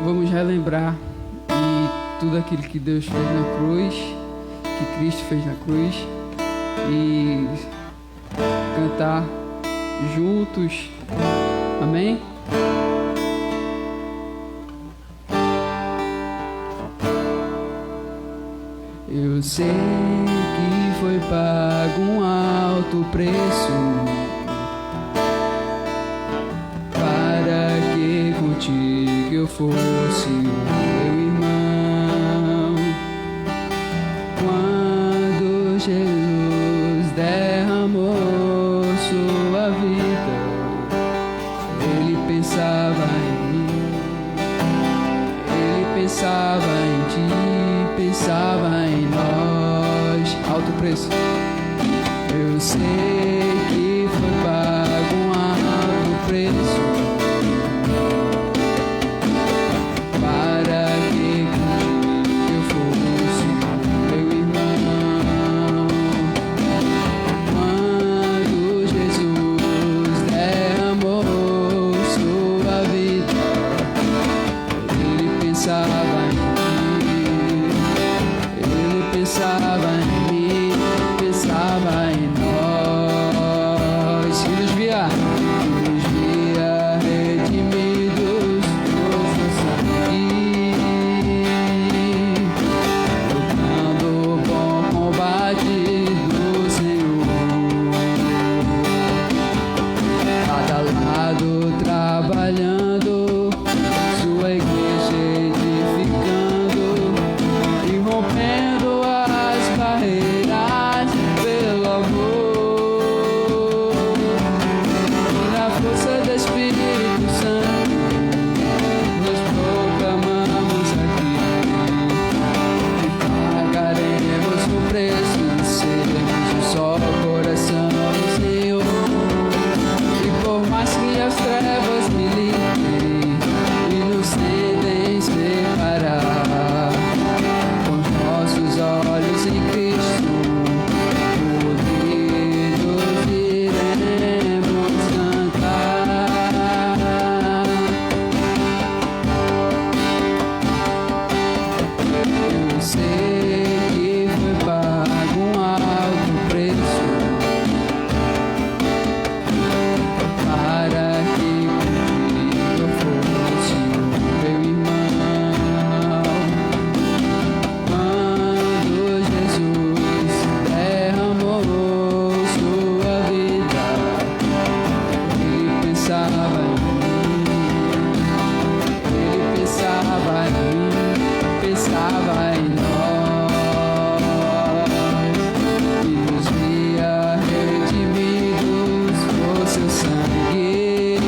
vamos relembrar de tudo aquilo que Deus fez na cruz, que Cristo fez na cruz, e cantar juntos. Amém? Eu sei que foi pago um alto preço para que contigo eu fosse o meu irmão. Quando Jesus derramou sua vida, Ele pensava em mim, Ele pensava em ti, pensava em nós. Alto preço. Eu sei que foi pago um alto preço para que contigo eu fosse meu irmão. Quando Jesus derramou sua vida, Ele pensava em ti, Ele pensava em mim, pensava em nós. E nos via redimidos por seu sangue, lutando o bom combate do Senhor. Cada lado trabalhando, sua igreja edificando e rompendo as barreiras pelo amor. E na força do Espírito Santo nós proclamamos aqui que pagaremos o preço de sermos um só coração do Senhor. E por mais que as trevas militem e nos tentem separar, com os nossos olhos em Cristo, unidos iremos cantar. Eu sei que foi pago um alto preço para que contigo eu fosse o meu irmão. Quando Jesus derramou sua vida, Ele pensava em mim, Ele pensava em mim, pensava em nós, e nos via redimidos por seu sangue,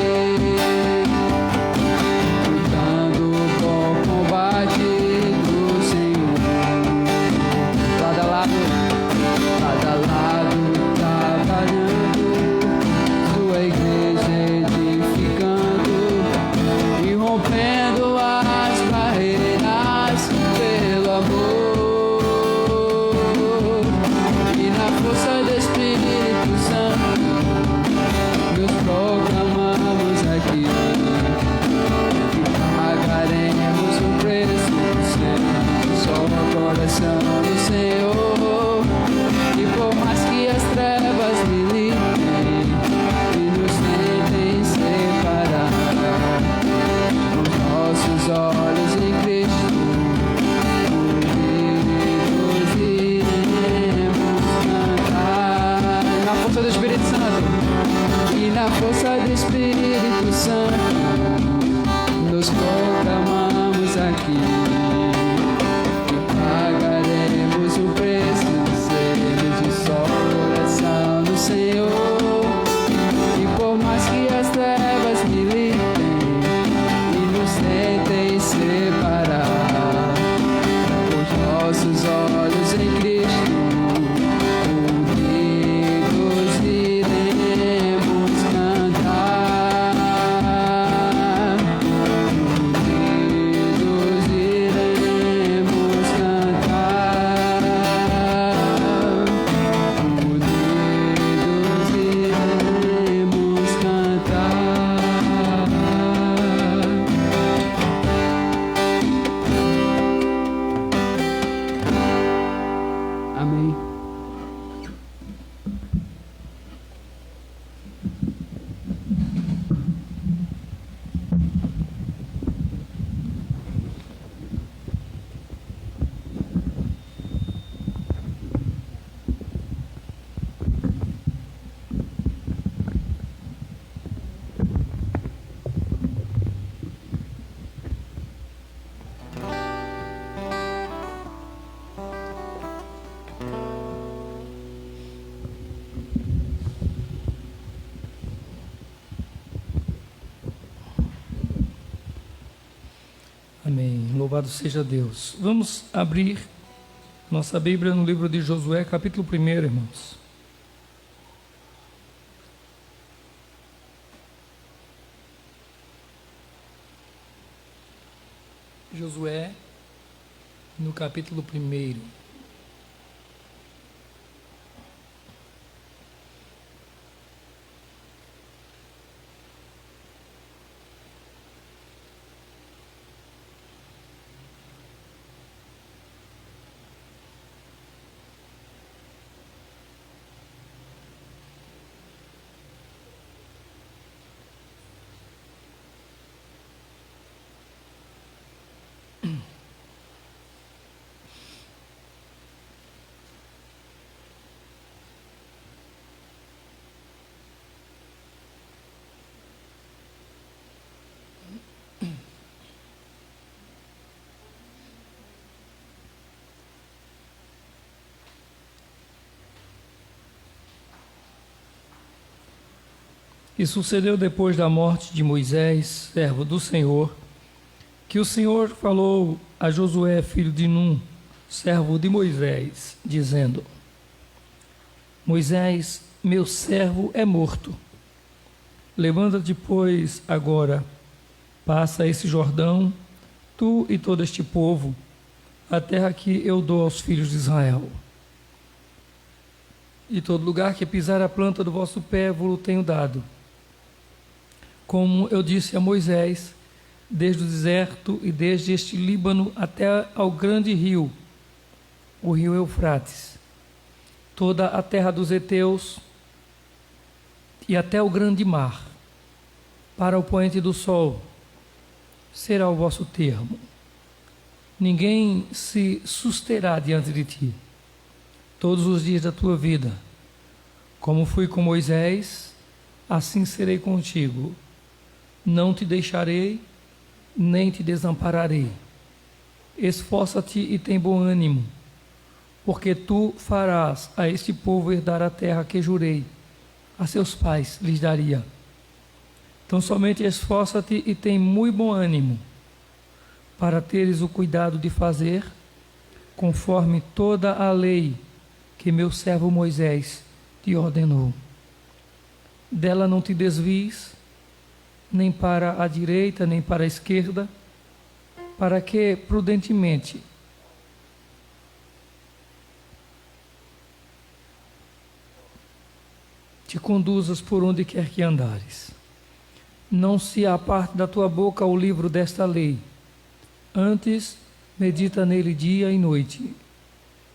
lutando o bom combate do Senhor. Lado a lado trabalhando, sua igreja edificando e rompendo as barreiras pelo amor. E na força do Espírito Santo nos proclamamos aqui que pagaremos o preço do Senhor, só o coração do Senhor. E por mais que as trevas militem e nos tentem separar, com os nossos olhos em Cristo, unidos iremos cantar. Na força do Espírito Santo, e na força do Espírito Santo nos proclamamos aqui que pagaremos o preço de sermos um só coração do Senhor. E por mais que as trevas militem e nos tentem separar, com os nossos olhos em Cristo, unidos iremos cantar. Unidos Louvado seja Deus. Vamos abrir nossa Bíblia no livro de Josué, capítulo 1, irmãos. Josué, no capítulo 1. E sucedeu depois da morte de Moisés, servo do Senhor, que o Senhor falou a Josué, filho de Num, servo de Moisés, dizendo: Moisés, meu servo, é morto. Levanta-te, pois, agora, passa esse Jordão, tu e todo este povo, a terra que eu dou aos filhos de Israel. E todo lugar que pisar a planta do vosso pé, vos tenho dado. Como eu disse a Moisés, desde o deserto e desde este Líbano até ao grande rio, o rio Eufrates, toda a terra dos heteus e até o grande mar, para o poente do sol, será o vosso termo. Ninguém se susterá diante de ti, todos os dias da tua vida. Como fui com Moisés, assim serei contigo. Não te deixarei, nem te desampararei. Esforça-te e tem bom ânimo, porque tu farás a este povo herdar a terra que jurei a seus pais lhes daria. Então somente esforça-te e tem muito bom ânimo, para teres o cuidado de fazer conforme toda a lei que meu servo Moisés te ordenou. Dela não te desvies, nem para a direita, nem para a esquerda, para que prudentemente te conduzas por onde quer que andares. Não se aparte da tua boca o livro desta lei, antes medita nele dia e noite,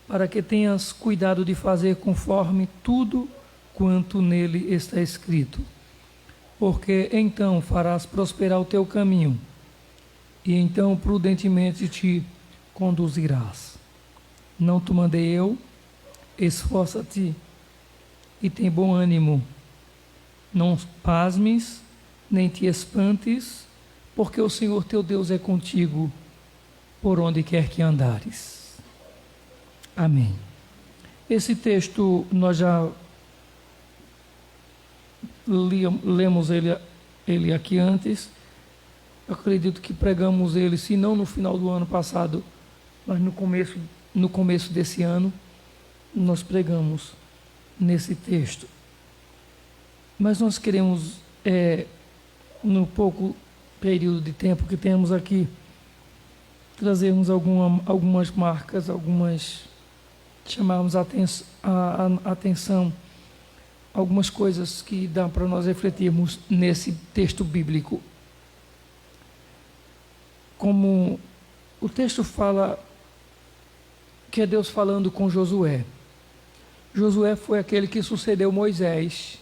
para que tenhas cuidado de fazer conforme tudo quanto nele está escrito. Porque então farás prosperar o teu caminho, e então prudentemente te conduzirás. Não te mandei eu? Esforça-te e tem bom ânimo. Não pasmes, nem te espantes, porque o Senhor teu Deus é contigo, por onde quer que andares. Amém. Esse texto nós já lemos ele aqui antes. Eu acredito que pregamos ele, se não no final do ano passado, mas no começo desse ano, nós pregamos nesse texto. Mas nós queremos, no pouco período de tempo que temos aqui, trazermos algumas marcas, chamarmos a atenção, algumas coisas que dá para nós refletirmos nesse texto bíblico. Como o texto fala, que é Deus falando com Josué. Josué foi aquele que sucedeu Moisés,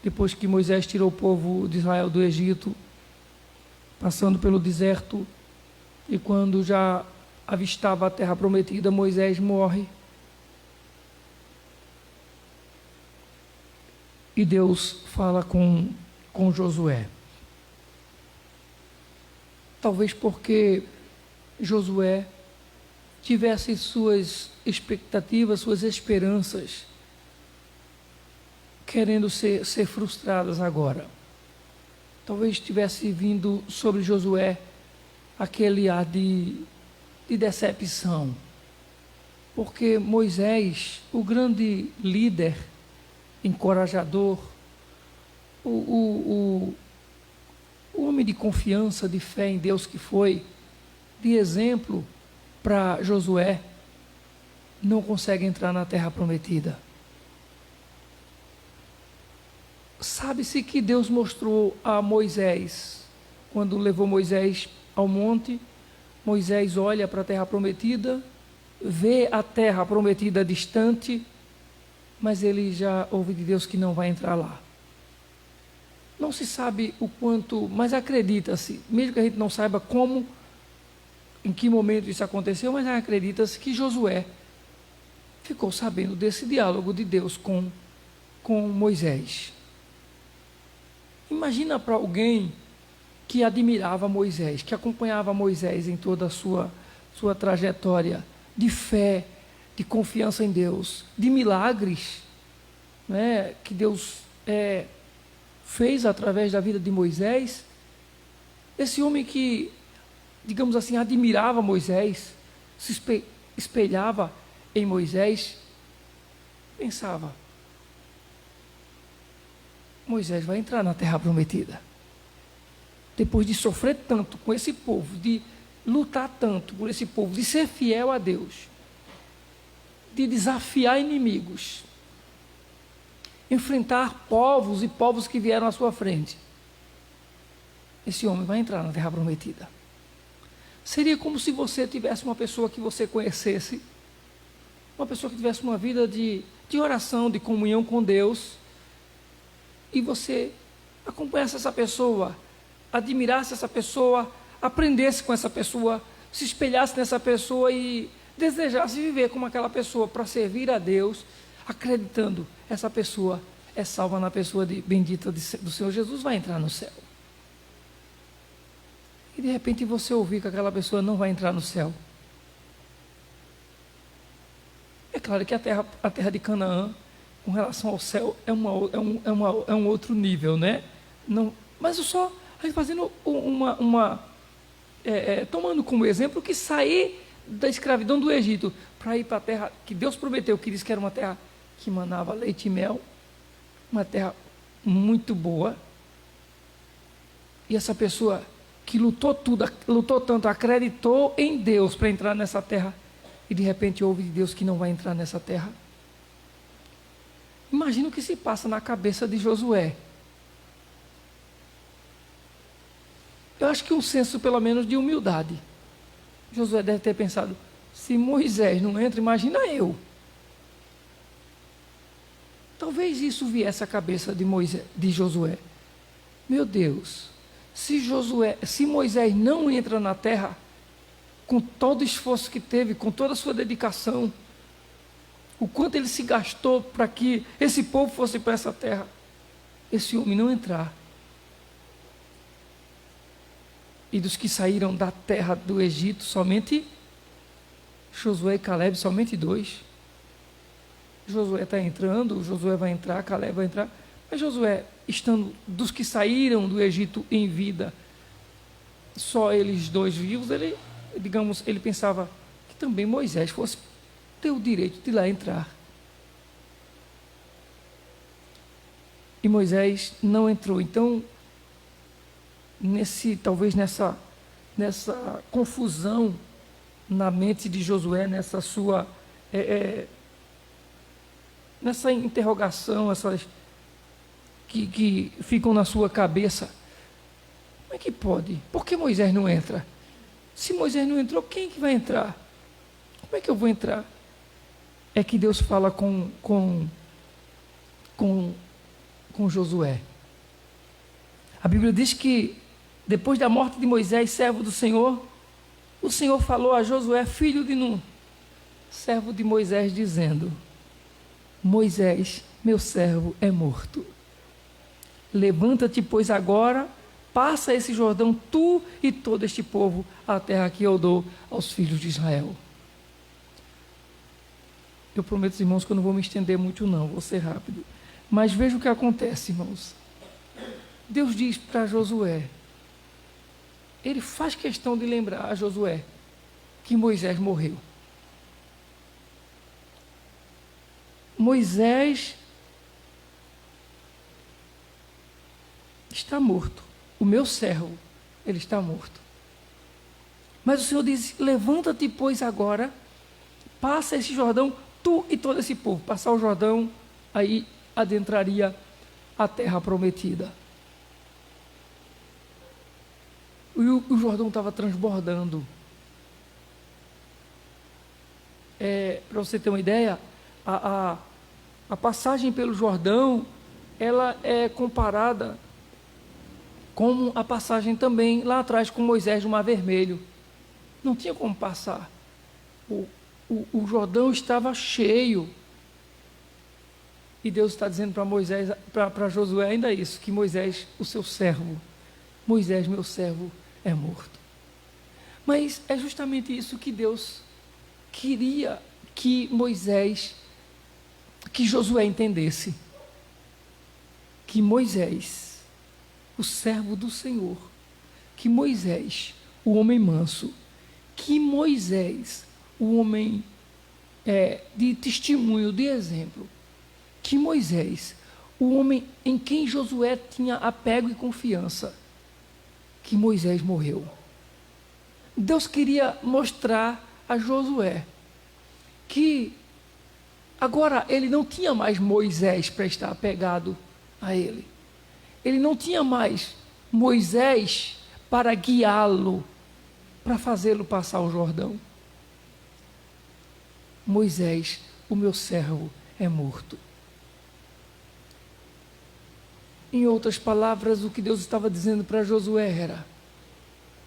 depois que Moisés tirou o povo de Israel do Egito, passando pelo deserto, e quando já avistava a terra prometida, Moisés morre. E Deus fala com Josué. Talvez porque Josué tivesse suas expectativas, suas esperanças, querendo ser frustradas agora. Talvez tivesse vindo sobre Josué aquele ar de de decepção. Porque Moisés, o grande líder, encorajador, o homem de confiança, de fé em Deus que foi, de exemplo para Josué, não consegue entrar na terra prometida. Sabe-se que Deus mostrou a Moisés, quando levou Moisés ao monte, Moisés olha para a terra prometida, vê a terra prometida distante, mas ele já ouve de Deus que não vai entrar lá. Não se sabe o quanto, mas acredita-se, mesmo que a gente não saiba como, em que momento isso aconteceu, mas acredita-se que Josué ficou sabendo desse diálogo de Deus com Moisés. Imagina para alguém que admirava Moisés, que acompanhava Moisés em toda a sua trajetória de fé, de confiança em Deus, de milagres, né, que Deus fez através da vida de Moisés. Esse homem que, digamos assim, admirava Moisés, se espelhava em Moisés, pensava: Moisés vai entrar na terra prometida. Depois de sofrer tanto com esse povo, de lutar tanto por esse povo, de ser fiel a Deus, de desafiar inimigos, enfrentar povos e povos que vieram à sua frente, esse homem vai entrar na terra prometida. Seria como se você tivesse uma pessoa que você conhecesse, uma pessoa que tivesse uma vida de oração, de comunhão com Deus, e você acompanhasse essa pessoa, admirasse essa pessoa, aprendesse com essa pessoa, se espelhasse nessa pessoa e desejasse viver como aquela pessoa para servir a Deus, acreditando essa pessoa é salva na pessoa bendita do Senhor Jesus, vai entrar no céu. E de repente você ouvir que aquela pessoa não vai entrar no céu. É claro que a terra de Canaã, com relação ao céu, é um outro nível, né? Não, mas eu só fazendo tomando como exemplo que sair da escravidão do Egito para ir para a terra que Deus prometeu, que disse que era uma terra que manava leite e mel, uma terra muito boa, e essa pessoa que lutou tanto, acreditou em Deus para entrar nessa terra, e de repente ouve de Deus que não vai entrar nessa terra. Imagina o que se passa na cabeça de Josué. Eu acho que um senso pelo menos de humildade. Josué deve ter pensado: se Moisés não entra, imagina eu. Talvez isso viesse à cabeça de Josué. Meu Deus, se Moisés não entra na terra, com todo o esforço que teve, com toda a sua dedicação, o quanto ele se gastou para que esse povo fosse para essa terra, esse homem não entrar. E dos que saíram da terra do Egito, somente Josué e Caleb, somente 2. Josué está entrando, Josué vai entrar, Caleb vai entrar. Mas Josué, estando dos que saíram do Egito em vida, só eles 2 vivos, ele pensava que também Moisés fosse ter o direito de lá entrar. E Moisés não entrou. Então, talvez nessa confusão na mente de Josué, nessa sua nessa interrogação, essas que ficam na sua cabeça, como é que pode? Por que Moisés não entra? Se Moisés não entrou, quem é que vai entrar? Como é que eu vou entrar? É que Deus fala com Josué. A Bíblia diz que depois da morte de Moisés, servo do Senhor, o Senhor falou a Josué, filho de Nun, servo de Moisés, dizendo: Moisés, meu servo, é morto. Levanta-te, pois, agora, passa esse Jordão, tu e todo este povo, a terra que eu dou aos filhos de Israel. Eu prometo, irmãos, que eu não vou me estender muito não, vou ser rápido. Mas veja o que acontece, irmãos. Deus diz para Josué, ele faz questão de lembrar a Josué que Moisés morreu. Moisés está morto. O meu servo, ele está morto. Mas o Senhor diz: levanta-te, pois, agora, passa esse Jordão, tu e todo esse povo. Passar o Jordão, aí adentraria a terra prometida. O Jordão estava transbordando. Para você ter uma ideia, a passagem pelo Jordão, ela é comparada com a passagem também lá atrás com Moisés no Mar Vermelho. Não tinha como passar. O Jordão estava cheio. E Deus está dizendo para Moisés, para Josué ainda isso, que Moisés, o seu servo, Moisés, meu servo, é morto. Mas é justamente isso que Deus queria que Josué entendesse. Que Moisés, o servo do Senhor, que Moisés, o homem manso, que Moisés, o homem de testemunho, de exemplo, que Moisés, o homem em quem Josué tinha apego e confiança, que Moisés morreu. Deus queria mostrar a Josué que agora ele não tinha mais Moisés para estar apegado a ele. Ele não tinha mais Moisés para guiá-lo, para fazê-lo passar o Jordão. Moisés, o meu servo, é morto. Em outras palavras, o que Deus estava dizendo para Josué era: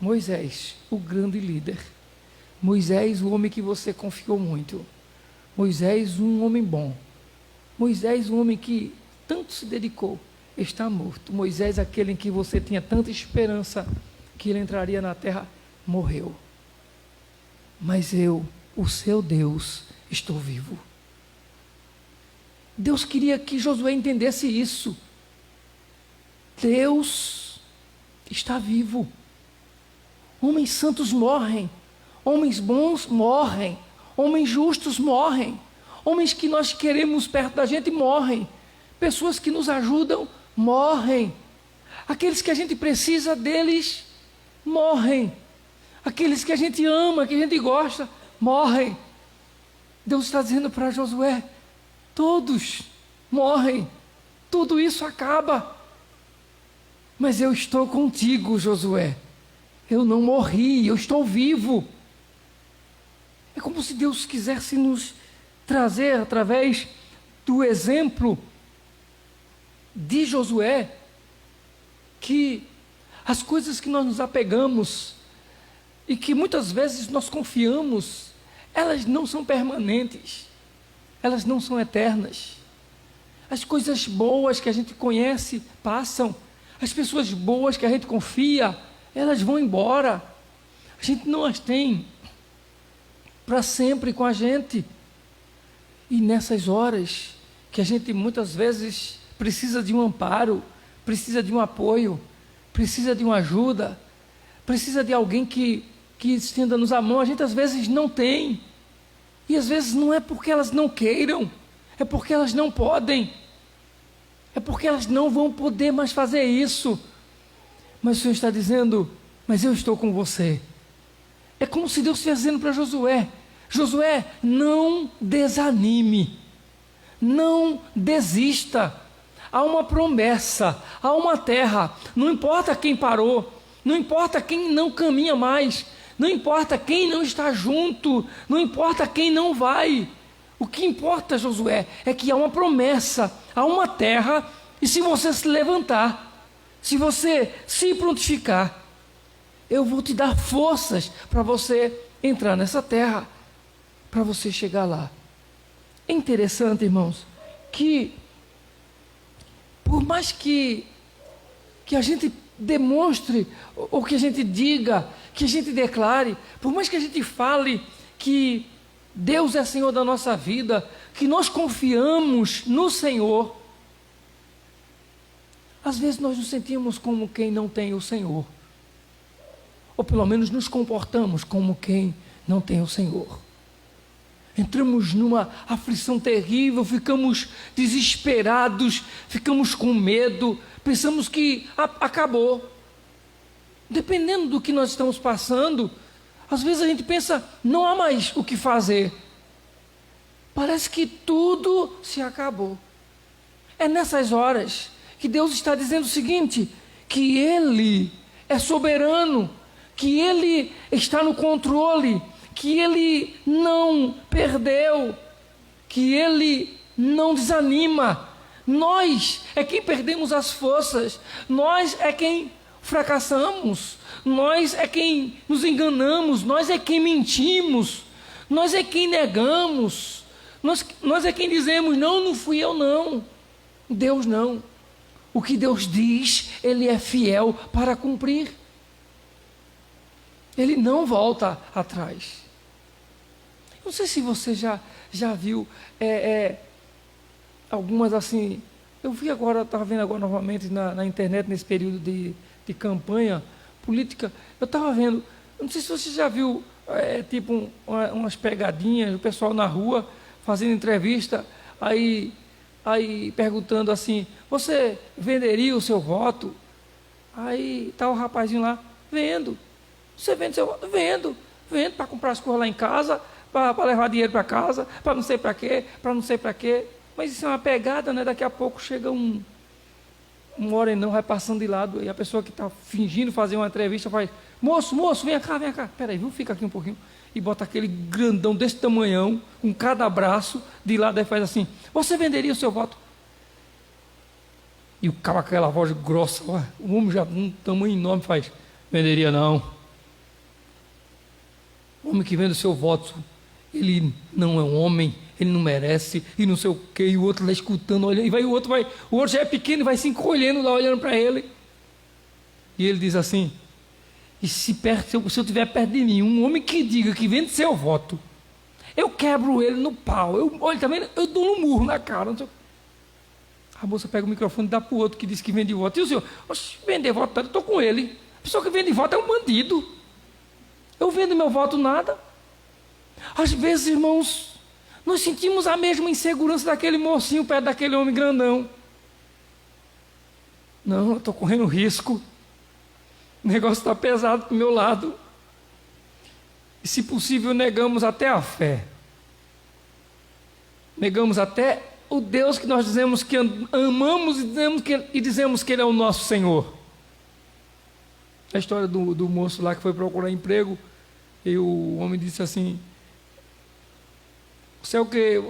Moisés, o grande líder, Moisés, o homem que você confiou muito, Moisés, um homem bom, Moisés, um homem que tanto se dedicou, está morto. Moisés, aquele em que você tinha tanta esperança que ele entraria na terra, morreu. Mas eu, o seu Deus, estou vivo. Deus queria que Josué entendesse isso. Deus está vivo. Homens santos morrem, homens bons morrem, homens justos morrem, homens que nós queremos perto da gente morrem, pessoas que nos ajudam morrem, aqueles que a gente precisa deles morrem, aqueles que a gente ama, que a gente gosta, morrem. Deus está dizendo para Josué: todos morrem, tudo isso acaba, mas eu estou contigo, Josué. Eu não morri, eu estou vivo. É como se Deus quisesse nos trazer, através do exemplo de Josué, que as coisas que nós nos apegamos e que muitas vezes nós confiamos, elas não são permanentes, elas não são eternas. As coisas boas que a gente conhece passam, as pessoas boas que a gente confia, elas vão embora. A gente não as tem para sempre com a gente. E nessas horas que a gente muitas vezes precisa de um amparo, precisa de um apoio, precisa de uma ajuda, precisa de alguém que estenda-nos a mão, a gente às vezes não tem. E às vezes não é porque elas não queiram, é porque elas não podem, é porque elas não vão poder mais fazer isso. Mas o Senhor está dizendo: mas eu estou com você. É como se Deus estivesse dizendo para Josué: Josué, não desanime, não desista. Há uma promessa, há uma terra. Não importa quem parou, não importa quem não caminha mais, não importa quem não está junto, não importa quem não vai. O que importa, Josué, é que há uma promessa, há uma terra, e se você se levantar, se você se prontificar, eu vou te dar forças para você entrar nessa terra, para você chegar lá. É interessante, irmãos, que por mais que a gente demonstre, ou que a gente diga, que a gente declare, por mais que a gente fale que Deus é Senhor da nossa vida, que nós confiamos no Senhor, às vezes nós nos sentimos como quem não tem o Senhor, ou pelo menos nos comportamos como quem não tem o Senhor. Entramos numa aflição terrível, ficamos desesperados, ficamos com medo, pensamos que acabou. Dependendo do que nós estamos passando, às vezes a gente pensa, não há mais o que fazer. Parece que tudo se acabou. É nessas horas que Deus está dizendo o seguinte, que Ele é soberano, que Ele está no controle, que Ele não perdeu, que Ele não desanima. Nós é quem perdemos as forças, nós é quem fracassamos, nós é quem nos enganamos, nós é quem mentimos, nós é quem negamos, nós é quem dizemos, não fui eu não, Deus não. O que Deus diz, Ele é fiel para cumprir. Ele não volta atrás. Não sei se você já viu algumas assim. Eu vi agora, estava vendo agora novamente na internet, nesse período de campanha política. Eu estava vendo, não sei se você já viu, tipo umas pegadinhas, o pessoal na rua fazendo entrevista, aí perguntando assim, você venderia o seu voto? Aí está o rapazinho lá, vendo. Você vende seu voto? Vendo para comprar as coisas lá em casa, para levar dinheiro para casa, para não sei para quê, Mas isso é uma pegada, né? Daqui a pouco chega um morenão, vai passando de lado, e a pessoa que está fingindo fazer uma entrevista faz, moço, vem cá, peraí, viu? Fica aqui um pouquinho, e bota aquele grandão desse tamanhão, com cada braço, de lado, aí faz assim, você venderia o seu voto? E o cara com aquela voz grossa, o homem já um tamanho enorme faz, venderia não. O homem que vende o seu voto, ele não é um homem, ele não merece, e não sei o quê, e o outro lá escutando, olhando, o outro já é pequeno e vai se encolhendo lá, olhando para ele. E ele diz assim, e se eu estiver perto de mim, um homem que diga que vende seu voto, eu quebro ele no pau, eu dou um murro na cara. Não sei. A moça pega o microfone e dá para o outro que diz que vende voto. E o senhor, vender voto, eu estou com ele. A pessoa que vende voto é um bandido. Eu vendo meu voto nada. Às vezes, irmãos, nós sentimos a mesma insegurança daquele mocinho perto daquele homem grandão. Não, eu estou correndo risco. O negócio está pesado para o meu lado. E, se possível, negamos até a fé. Negamos até o Deus que nós dizemos que amamos e dizemos que Ele é o nosso Senhor. A história do moço lá que foi procurar emprego, e o homem disse assim, você é o quê?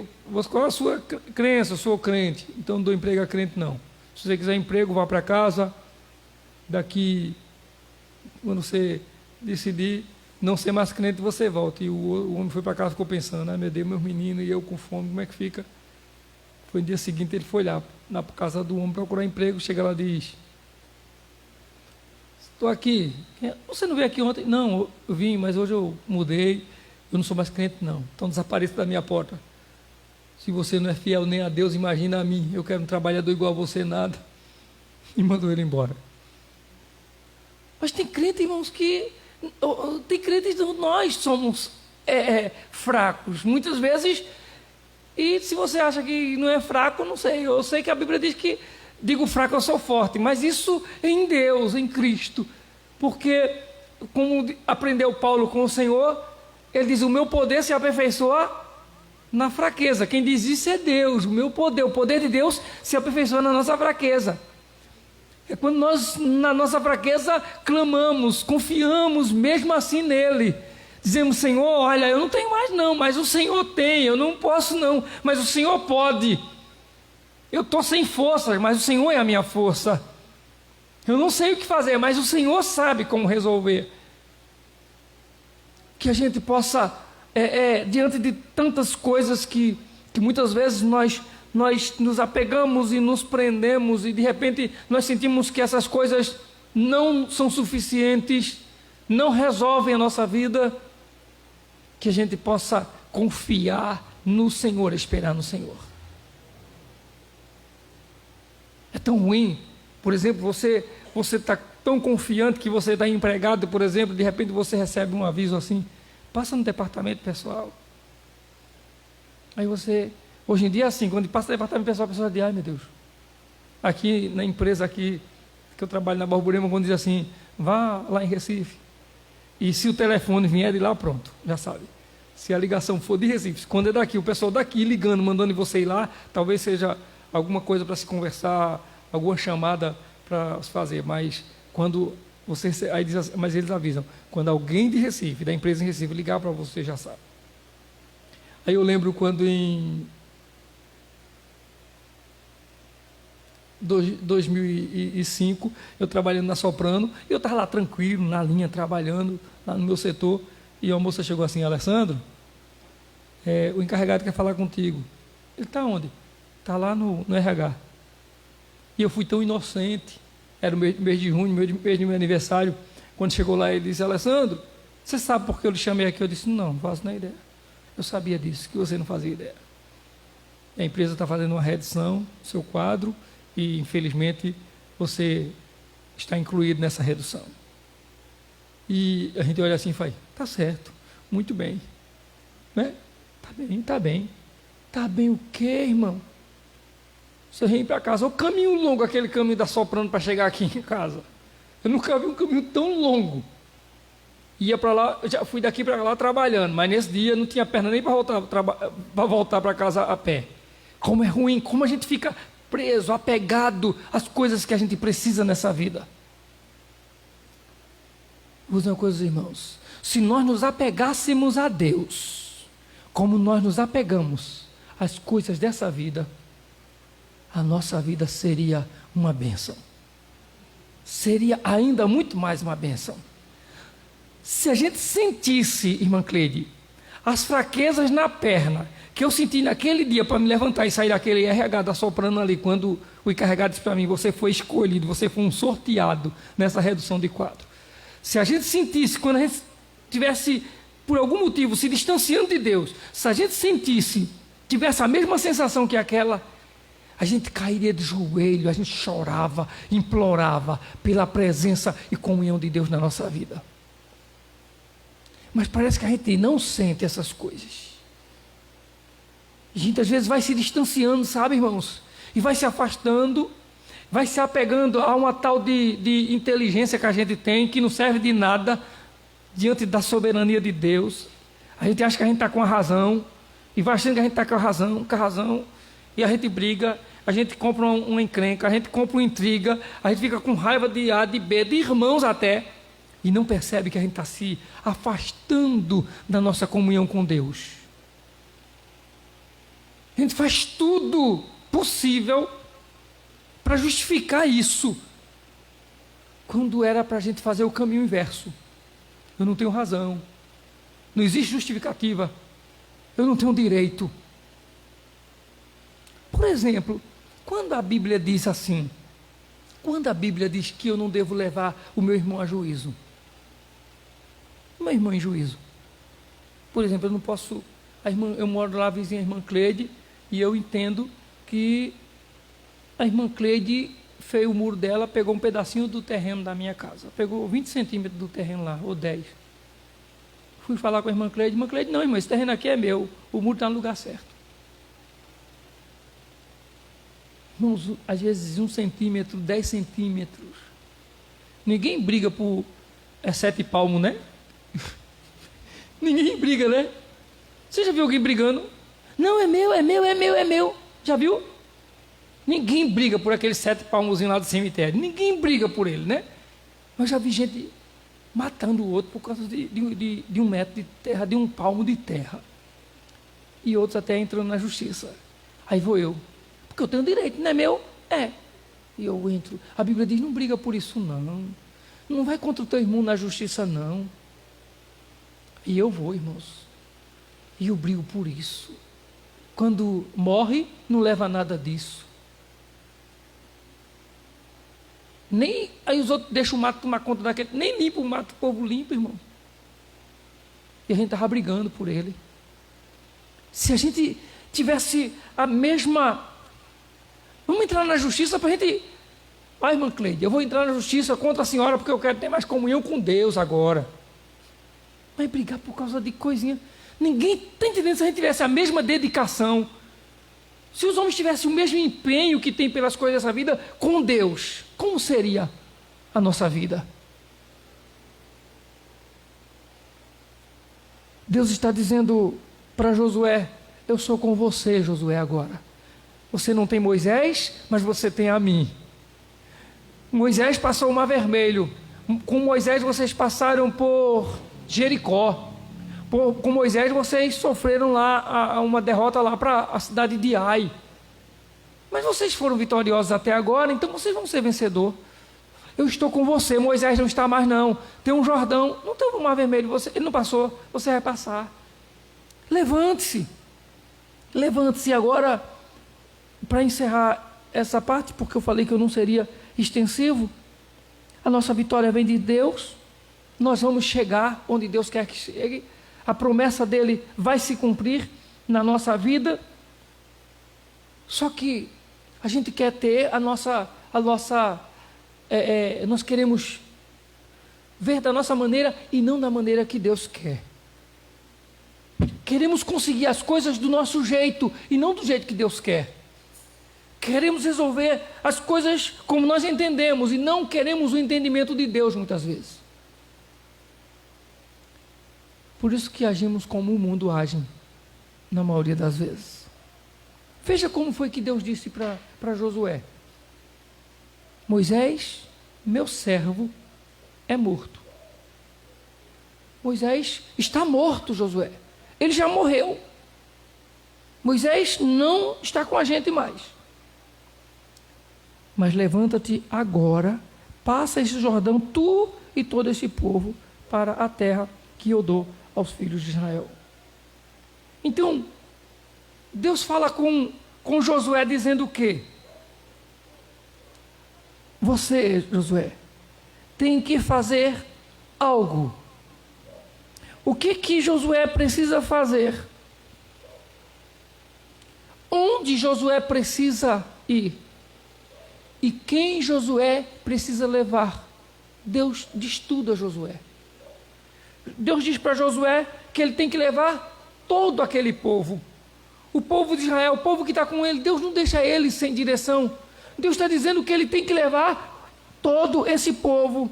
Qual é a sua crença? Eu sou crente, então não dou emprego a crente não. Se você quiser emprego, vá para casa, daqui, quando você decidir não ser mais crente, você volta. E o homem foi para casa e ficou pensando, meu Deus, meus meninos, e eu com fome, como é que fica? Foi no dia seguinte, ele foi lá na casa do homem procurar emprego, chega lá e diz, estou aqui, você não veio aqui ontem? Não, eu vim, mas hoje eu mudei, eu não sou mais crente não, então desapareça da minha porta. Se você não é fiel nem a Deus, imagina a mim, eu quero um trabalhador igual a você, nada. E mandou ele embora. Mas tem crente, irmãos, tem crentes, nós somos fracos, muitas vezes, e se você acha que não é fraco, não sei, eu sei que a Bíblia diz que, digo fraco, eu sou forte, mas isso é em Deus, em Cristo, porque, como aprendeu Paulo com o Senhor, ele diz, o meu poder se aperfeiçoa na fraqueza. Quem diz isso é Deus, o poder de Deus se aperfeiçoa na nossa fraqueza. É quando nós, na nossa fraqueza, clamamos, confiamos mesmo assim nele. Dizemos, Senhor, olha, eu não tenho mais não, mas o Senhor tem, eu não posso não, mas o Senhor pode. Eu estou sem forças, mas o Senhor é a minha força. Eu não sei o que fazer, mas o Senhor sabe como resolver. Que a gente possa, diante de tantas coisas que muitas vezes nós nos apegamos e nos prendemos, e de repente nós sentimos que essas coisas não são suficientes, não resolvem a nossa vida, que a gente possa confiar no Senhor, esperar no Senhor. É tão ruim, por exemplo, você está tão confiante que você está empregado, por exemplo, de repente você recebe um aviso assim, passa no departamento pessoal. Aí você, hoje em dia é assim, quando passa no departamento pessoal, a pessoa diz, ai meu Deus. Aqui na empresa aqui, que eu trabalho na Borborema, quando diz assim, vá lá em Recife. E se o telefone vier de lá, pronto, já sabe. Se a ligação for de Recife, quando é daqui, o pessoal daqui ligando, mandando você ir lá, talvez seja alguma coisa para se conversar, alguma chamada para se fazer, mas quando você, aí diz assim, mas eles avisam, quando alguém de Recife, da empresa em Recife, ligar para você, já sabe. Aí eu lembro quando em 2005, eu trabalhando na Soprano, e eu estava lá tranquilo, na linha, trabalhando, lá no meu setor, e a moça chegou assim, Alessandro, o encarregado quer falar contigo. Ele está onde? Está lá no RH. E eu fui tão inocente, era o mês de junho, mês de meu aniversário, quando chegou lá, ele disse, Alessandro, você sabe por que eu lhe chamei aqui? Eu disse, não faço nem ideia. Eu sabia disso, que você não fazia ideia. A empresa está fazendo uma redução do seu quadro, e infelizmente você está incluído nessa redução. E a gente olha assim e fala, está certo, muito bem. Né? Está bem, está bem. Está bem o quê, irmão? Você vem para casa, o caminho longo, aquele caminho da Soprano para chegar aqui em casa. Eu nunca vi um caminho tão longo. Ia para lá, já fui daqui para lá trabalhando, mas nesse dia não tinha perna nem para voltar para casa a pé. Como é ruim, como a gente fica preso, apegado às coisas que a gente precisa nessa vida. Vou dizer uma coisa, irmãos. Se nós nos apegássemos a Deus, como nós nos apegamos às coisas dessa vida, a nossa vida seria uma bênção. Seria ainda muito mais uma bênção. Se a gente sentisse, irmã Cleide, as fraquezas na perna que eu senti naquele dia para me levantar e sair daquele RH da Soprano ali, quando o encarregado disse para mim, você foi escolhido, você foi um sorteado nessa redução de quadro. Se a gente sentisse, quando a gente tivesse, por algum motivo, se distanciando de Deus, se a gente sentisse, tivesse a mesma sensação que aquela, a gente cairia de joelho, a gente chorava, implorava pela presença e comunhão de Deus na nossa vida. Mas parece que a gente não sente essas coisas. A gente às vezes vai se distanciando, sabe, irmãos? E vai se afastando, vai se apegando a uma tal de inteligência que a gente tem, que não serve de nada diante da soberania de Deus. A gente acha que a gente está com a razão, e vai achando que a gente está com a razão, e a gente briga, a gente compra uma encrenca, a gente compra uma intriga, a gente fica com raiva de A, de B, de irmãos até, e não percebe que a gente está se afastando da nossa comunhão com Deus. A gente faz tudo possível para justificar isso, quando era para a gente fazer o caminho inverso. Eu não tenho razão, não existe justificativa, eu não tenho direito. Por exemplo, quando a Bíblia diz assim, quando a Bíblia diz que eu não devo levar o meu irmão a juízo, o meu irmão em juízo, por exemplo, eu não posso, eu moro lá vizinha a irmã Cleide, e eu entendo que a irmã Cleide fez o muro dela, pegou um pedacinho do terreno da minha casa, pegou 20 centímetros do terreno lá, ou 10. Fui falar com a irmã Cleide, não, irmã, esse terreno aqui é meu, o muro está no lugar certo. Irmãos, às vezes 1 centímetro, 10 centímetros. Ninguém briga por 7 palmos, né? Ninguém briga, né? Você já viu alguém brigando? Não, é meu. Já viu? Ninguém briga por aqueles 7 palmozinhos lá do cemitério. Ninguém briga por ele, né? Mas já vi gente matando o outro por causa de 1 metro de terra, de 1 palmo de terra. E outros até entrando na justiça. Aí vou eu. Porque eu tenho direito, não é meu? É. E eu entro. A Bíblia diz, não briga por isso não. Não vai contra o teu irmão na justiça não. E eu vou, irmãos. E eu brigo por isso. Quando morre, não leva nada disso. Nem aí os outros deixam o mato tomar conta daquele, nem limpa o mato, o povo limpa, irmão. E a gente estava brigando por ele. Se a gente tivesse a mesma... Vamos entrar na justiça para a gente... Ah, irmã Cleide, eu vou entrar na justiça contra a senhora porque eu quero ter mais comunhão com Deus agora. Vai brigar por causa de coisinha. Ninguém está entendendo. Se a gente tivesse a mesma dedicação, se os homens tivessem o mesmo empenho que tem pelas coisas dessa vida com Deus, como seria a nossa vida? Deus está dizendo para Josué: eu sou com você, Josué, agora. Você não tem Moisés, mas você tem a mim. Moisés passou o Mar Vermelho. Com Moisés vocês passaram por Jericó. Com Moisés vocês sofreram lá uma derrota lá para a cidade de Ai. Mas vocês foram vitoriosos até agora, então vocês vão ser vencedor. Eu estou com você. Moisés não está mais não. Tem um Jordão, não tem um Mar Vermelho, ele não passou, você vai passar. Levante-se. Levante-se agora, para encerrar essa parte, porque eu falei que eu não seria extensivo. A nossa vitória vem de Deus. Nós vamos chegar onde Deus quer que chegue. A promessa dele vai se cumprir na nossa vida. Só que a gente quer ter nós queremos ver da nossa maneira e não da maneira que Deus quer. Queremos conseguir as coisas do nosso jeito e não do jeito que Deus quer. Queremos resolver as coisas como nós entendemos e não queremos o entendimento de Deus muitas vezes. Por isso que agimos como o mundo age, na maioria das vezes. Veja como foi que Deus disse para Josué: Moisés, meu servo, é morto. Moisés está morto, Josué. Ele já morreu. Moisés não está com a gente mais. Mas levanta-te agora, passa esse Jordão, tu e todo esse povo, para a terra que eu dou aos filhos de Israel. Então, Deus fala com Josué dizendo o quê? Você, Josué, tem que fazer algo. O que Josué precisa fazer? Onde Josué precisa ir? E quem Josué precisa levar? Deus diz tudo a Josué. Deus diz para Josué que ele tem que levar todo aquele povo. O povo de Israel, o povo que está com ele. Deus não deixa ele sem direção. Deus está dizendo que ele tem que levar todo esse povo.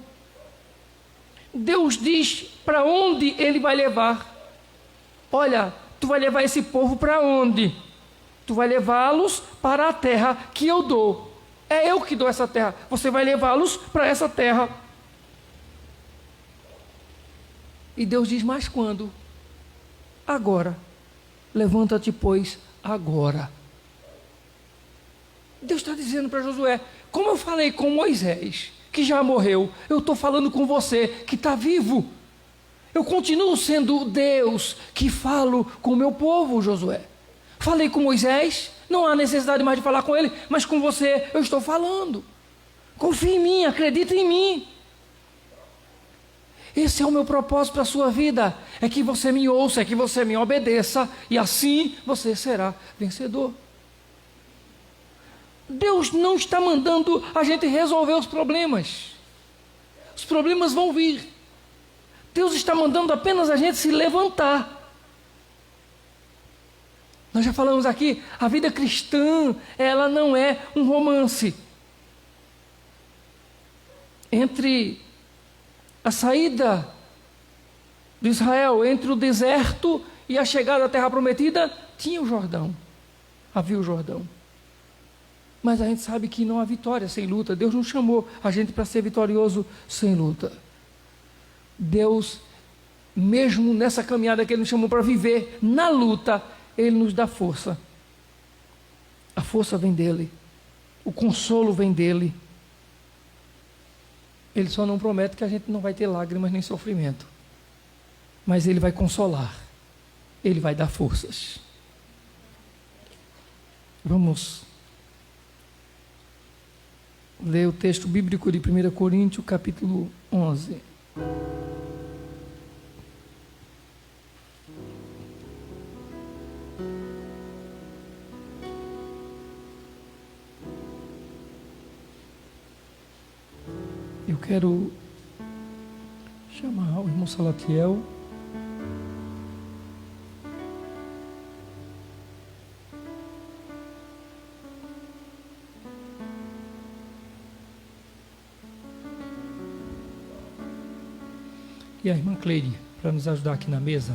Deus diz para onde ele vai levar. Olha, tu vai levar esse povo para onde? Tu vai levá-los para a terra que eu dou. É eu que dou essa terra. Você vai levá-los para essa terra. E Deus diz: mas quando? Agora. Levanta-te, pois, agora. Deus está dizendo para Josué: como eu falei com Moisés, que já morreu, eu estou falando com você, que está vivo. Eu continuo sendo Deus que falo com o meu povo, Josué. Falei com Moisés, não há necessidade mais de falar com ele, mas com você eu estou falando. Confie em mim, acredita em mim. Esse é o meu propósito para a sua vida, é que você me ouça, é que você me obedeça, e assim você será vencedor. Deus não está mandando a gente resolver os problemas. Os problemas vão vir. Deus está mandando apenas a gente se levantar. Nós já falamos aqui, a vida cristã, ela não é um romance. Entre a saída de Israel, entre o deserto e a chegada à terra prometida, tinha o Jordão. Havia o Jordão. Mas a gente sabe que não há vitória sem luta. Deus não chamou a gente para ser vitorioso sem luta. Deus, mesmo nessa caminhada que Ele nos chamou para viver na luta, Ele nos dá força. A força vem dEle. O consolo vem dEle. Ele só não promete que a gente não vai ter lágrimas nem sofrimento. Mas Ele vai consolar. Ele vai dar forças. Vamos ler o texto bíblico de 1 Coríntios, capítulo 11. Eu quero chamar o irmão Salatiel. e a irmã Cleide para nos ajudar aqui na mesa.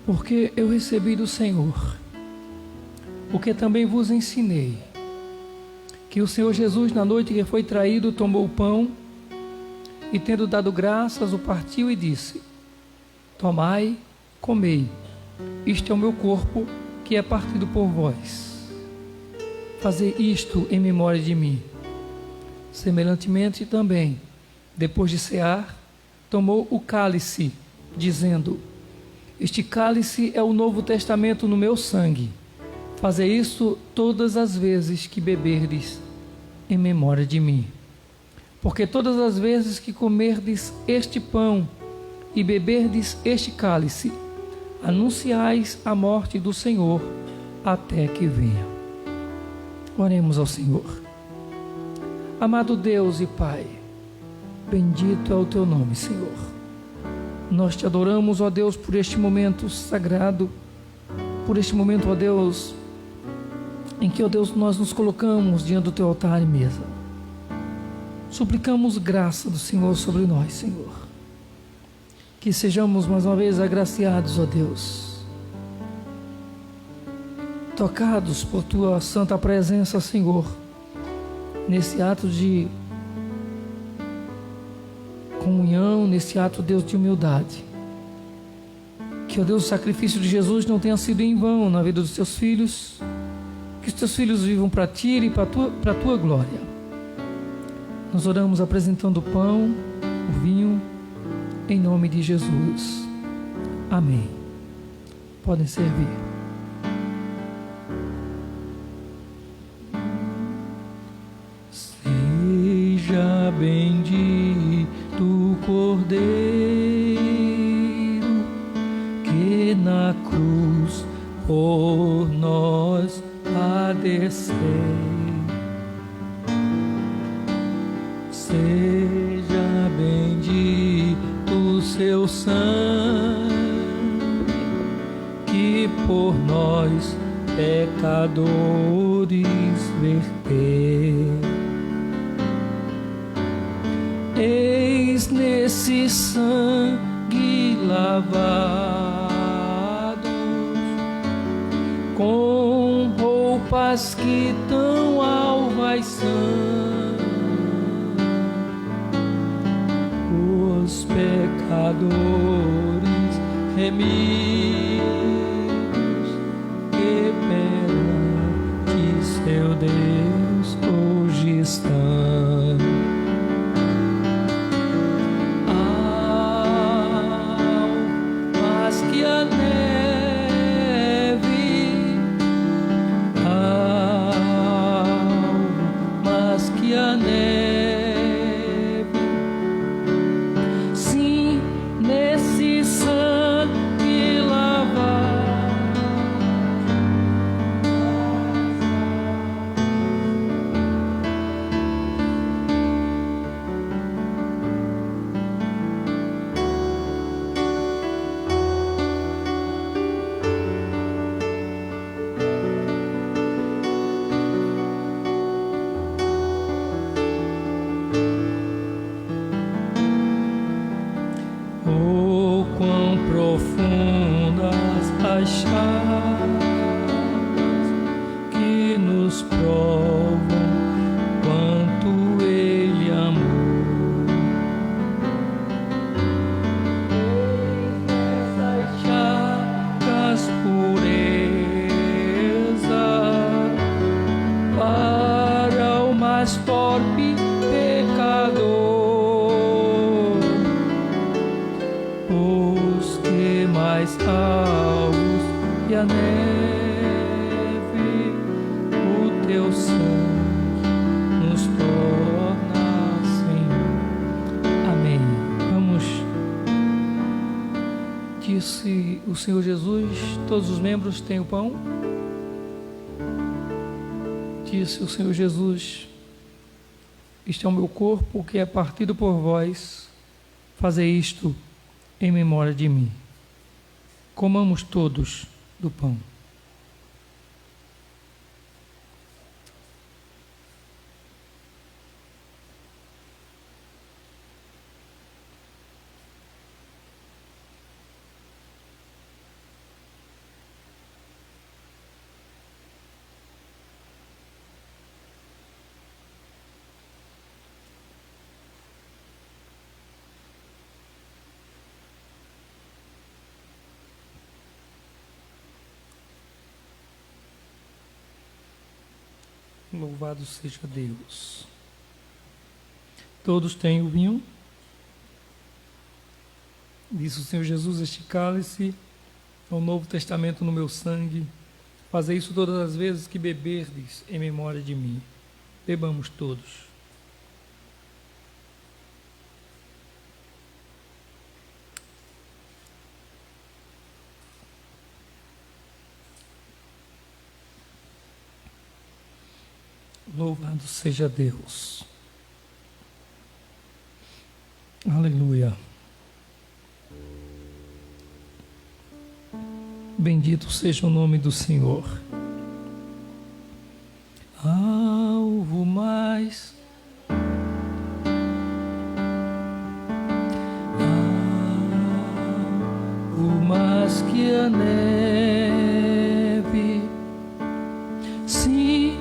Porque eu recebi do Senhor, porque também vos ensinei, que o Senhor Jesus, na noite que foi traído, tomou o pão e, tendo dado graças, o partiu e disse: tomai, comei, isto é o meu corpo, que é partido por vós. Fazei isto em memória de mim. Semelhantemente também, depois de cear, tomou o cálice, dizendo: este cálice é o Novo Testamento no meu sangue. Fazei isso todas as vezes que beberdes, em memória de mim. Porque todas as vezes que comerdes este pão e beberdes este cálice, anunciais a morte do Senhor até que venha. Oremos ao Senhor. Amado Deus e Pai, bendito é o teu nome, Senhor. Nós te adoramos, ó Deus, por este momento sagrado, por este momento, ó Deus, em que, ó Deus, nós nos colocamos diante do teu altar e mesa. Suplicamos graça do Senhor sobre nós, Senhor. Que sejamos mais uma vez agraciados, ó Deus, tocados por tua santa presença, Senhor, nesse ato de comunhão, nesse ato, Deus, de humildade. Que, ó Deus, o sacrifício de Jesus não tenha sido em vão na vida dos teus filhos, que os teus filhos vivam para ti e para a tua glória. Nós oramos apresentando o pão, o vinho, em nome de Jesus. Amém. Podem servir. Seja bendito o Cordeiro que na cruz por nós padeceu. Seja bendito o seu sangue que por nós pecadores verteu. Eis nesse sangue lavados, com roupas que tão alvas são, os pecadores remidos que perante seu Deus hoje estão. Disse o Senhor Jesus: todos os membros têm o pão. Disse o Senhor Jesus: este é o meu corpo que é partido por vós, fazei isto em memória de mim. Comamos todos do pão. Louvado seja Deus. Todos têm o vinho. Disse o Senhor Jesus: este cálice é o novo testamento no meu sangue. Fazei isso todas as vezes que beberdes em memória de mim. Bebamos todos. Louvado seja Deus. Aleluia. Bendito seja o nome do Senhor. Alvo mais, alvo mais que a neve, sim,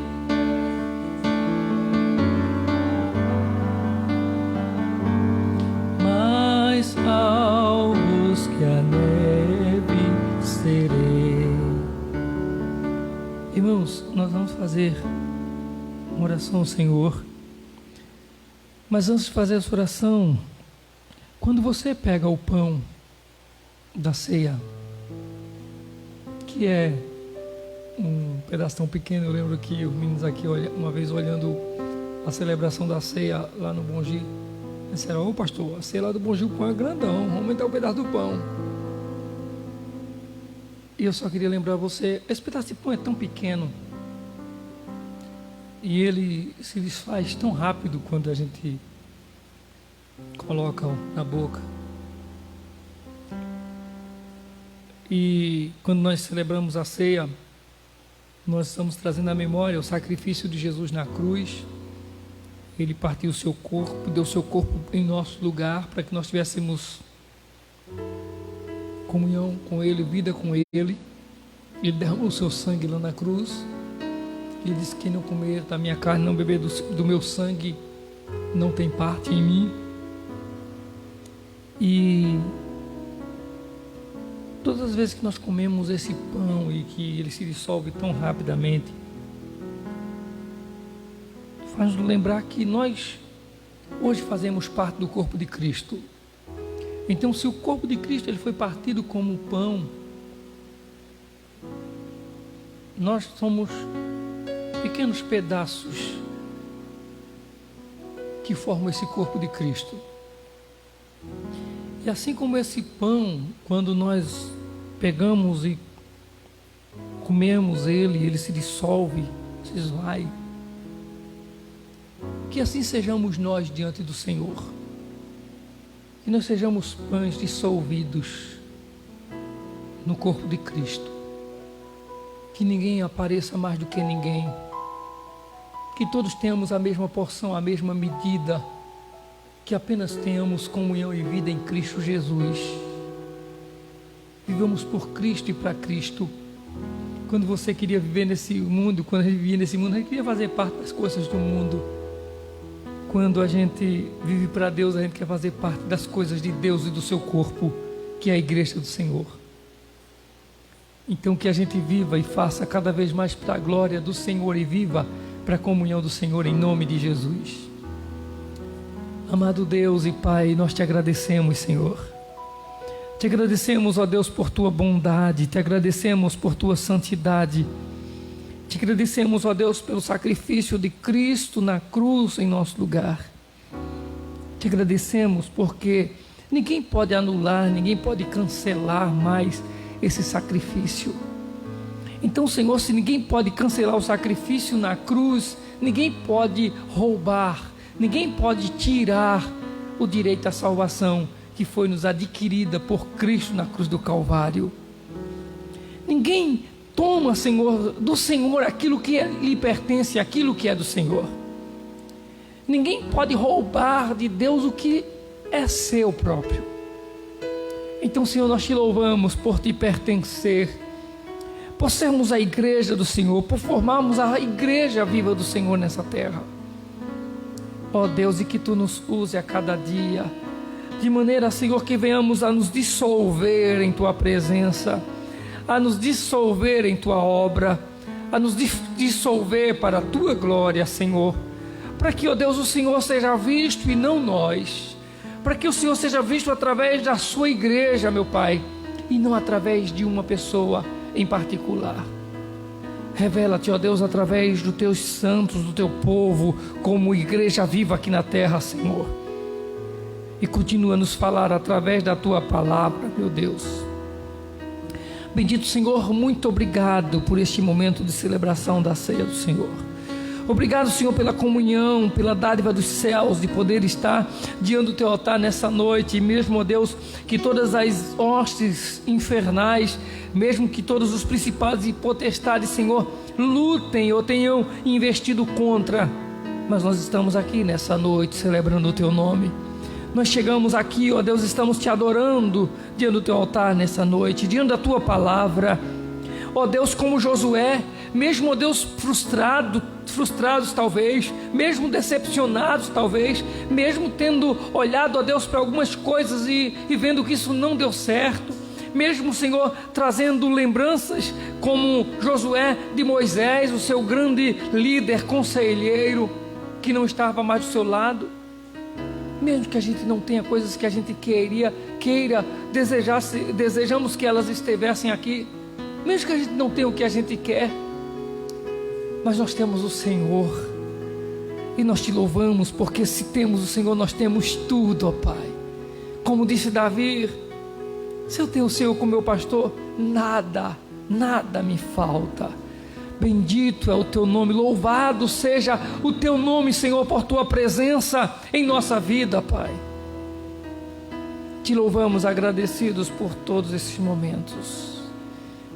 mais alvos que a neve serei. Irmãos, nós vamos fazer uma oração ao Senhor, mas antes de fazer essa oração, quando você pega o pão da ceia, que é um pedaço tão pequeno, eu lembro que os meninos aqui uma vez olhando a celebração da ceia lá no Bom Gil, disseram: ô pastor, a ceia lá do Bom Gil, o pão é grandão, vamos aumentar o pedaço do pão. E eu só queria lembrar você, esse pedaço de pão é tão pequeno e ele se desfaz tão rápido quando a gente coloca na boca. E quando nós celebramos a ceia, nós estamos trazendo à memória o sacrifício de Jesus na cruz. Ele partiu o seu corpo, deu o seu corpo em nosso lugar, para que nós tivéssemos comunhão com Ele, vida com Ele. Ele derramou o seu sangue lá na cruz. Ele disse: quem não comer da minha carne, não beber do meu sangue, não tem parte em mim. E todas as vezes que nós comemos esse pão e que ele se dissolve tão rapidamente, faz-nos lembrar que nós hoje fazemos parte do corpo de Cristo. Então, se o corpo de Cristo ele foi partido como pão, nós somos pequenos pedaços que formam esse corpo de Cristo. E assim como esse pão, quando nós pegamos e comemos ele se dissolve, se esvai. Que assim sejamos nós diante do Senhor. Que nós sejamos pães dissolvidos no corpo de Cristo. Que ninguém apareça mais do que ninguém. Que todos tenhamos a mesma porção, a mesma medida. Que apenas tenhamos comunhão e vida em Cristo Jesus. Vivamos por Cristo e para Cristo. Quando você queria viver nesse mundo, quando a gente vivia nesse mundo, a gente queria fazer parte das coisas do mundo. Quando a gente vive para Deus, a gente quer fazer parte das coisas de Deus e do seu corpo, que é a igreja do Senhor. Então que a gente viva e faça cada vez mais para a glória do Senhor e viva para a comunhão do Senhor em nome de Jesus. Amado Deus e Pai, nós te agradecemos, Senhor. Te agradecemos, ó Deus, por tua bondade, te agradecemos por tua santidade. Te agradecemos, ó Deus, pelo sacrifício de Cristo na cruz em nosso lugar. Te agradecemos porque Ninguém pode anular, ninguém pode cancelar mais esse sacrifício. Então, Senhor, se ninguém pode cancelar o sacrifício na cruz, ninguém pode roubar, ninguém pode tirar o direito à salvação que foi nos adquirida por Cristo na cruz do Calvário. Ninguém toma, Senhor, do Senhor aquilo que lhe pertence, aquilo que é do Senhor. Ninguém pode roubar de Deus o que é seu próprio. Então, Senhor, nós te louvamos por te pertencer, por sermos a igreja do Senhor, por formarmos a igreja viva do Senhor nessa terra. Ó Deus, e que Tu nos use a cada dia, de maneira, Senhor, que venhamos a nos dissolver em Tua presença, a nos dissolver em Tua obra, a nos dissolver para a Tua glória, Senhor, para que, ó Deus, o Senhor seja visto e não nós, para que o Senhor seja visto através da Sua igreja, meu Pai, e não através de uma pessoa em particular. Revela-te, ó Deus, através dos Teus santos, do Teu povo, como igreja viva aqui na terra, Senhor, e continua a nos falar através da Tua palavra, meu Deus. Bendito Senhor, muito obrigado por este momento de celebração da ceia do Senhor. Obrigado, Senhor, pela comunhão, pela dádiva dos céus, de poder estar diante do Teu altar nessa noite. E mesmo, ó Deus, que todas as hostes infernais, mesmo que todos os principados e potestades, Senhor, lutem ou tenham investido contra, mas nós estamos aqui nessa noite celebrando o Teu nome. Nós chegamos aqui, ó Deus, estamos Te adorando diante do Teu altar nessa noite, diante da Tua palavra. Ó Deus, como Josué, mesmo, ó Deus, frustrados talvez, mesmo decepcionados talvez, mesmo tendo olhado, ó Deus, para algumas coisas e vendo que isso não deu certo, mesmo, Senhor, trazendo lembranças como Josué de Moisés, o seu grande líder, conselheiro, que não estava mais do seu lado. Mesmo que a gente não tenha coisas que a gente desejamos que elas estivessem aqui, mesmo que a gente não tenha o que a gente quer, mas nós temos o Senhor, e nós Te louvamos, porque se temos o Senhor, nós temos tudo, ó Pai. Como disse Davi, se eu tenho o Senhor como meu pastor, nada me falta. Bendito é o Teu nome, louvado seja o Teu nome, Senhor, por Tua presença em nossa vida, Pai. Te louvamos agradecidos por todos esses momentos.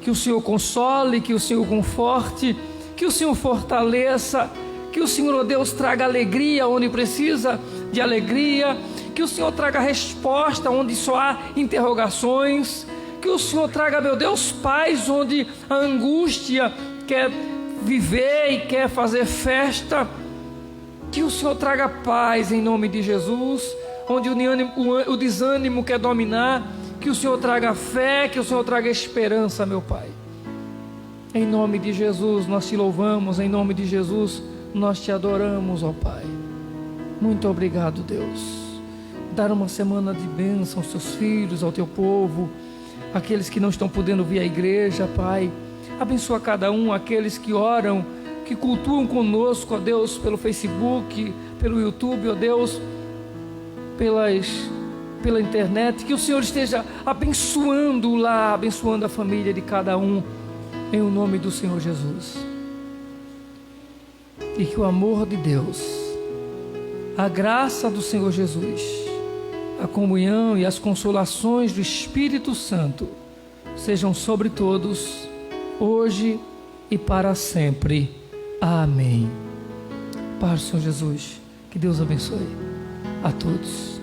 Que o Senhor console, que o Senhor conforte, que o Senhor fortaleça, que o Senhor, ó Deus, traga alegria onde precisa de alegria, que o Senhor traga resposta onde só há interrogações, que o Senhor traga, meu Deus, paz onde a angústia quer viver e quer fazer festa, que o Senhor traga paz em nome de Jesus, onde o desânimo quer dominar, que o Senhor traga fé, que o Senhor traga esperança, meu Pai. Em nome de Jesus nós Te louvamos, em nome de Jesus nós Te adoramos, ó Pai. Muito obrigado, Deus. Dar uma semana de bênção aos Teus filhos, ao Teu povo, aqueles que não estão podendo vir à igreja, Pai. Abençoa cada um, aqueles que oram, que cultuam conosco, ó Deus, pelo Facebook, pelo YouTube, ó Deus, pela internet, que o Senhor esteja abençoando lá, abençoando a família de cada um, em o nome do Senhor Jesus. E que o amor de Deus, a graça do Senhor Jesus, a comunhão e as consolações do Espírito Santo sejam sobre todos, hoje e para sempre. Amém. Paz do Senhor Jesus, que Deus abençoe a todos.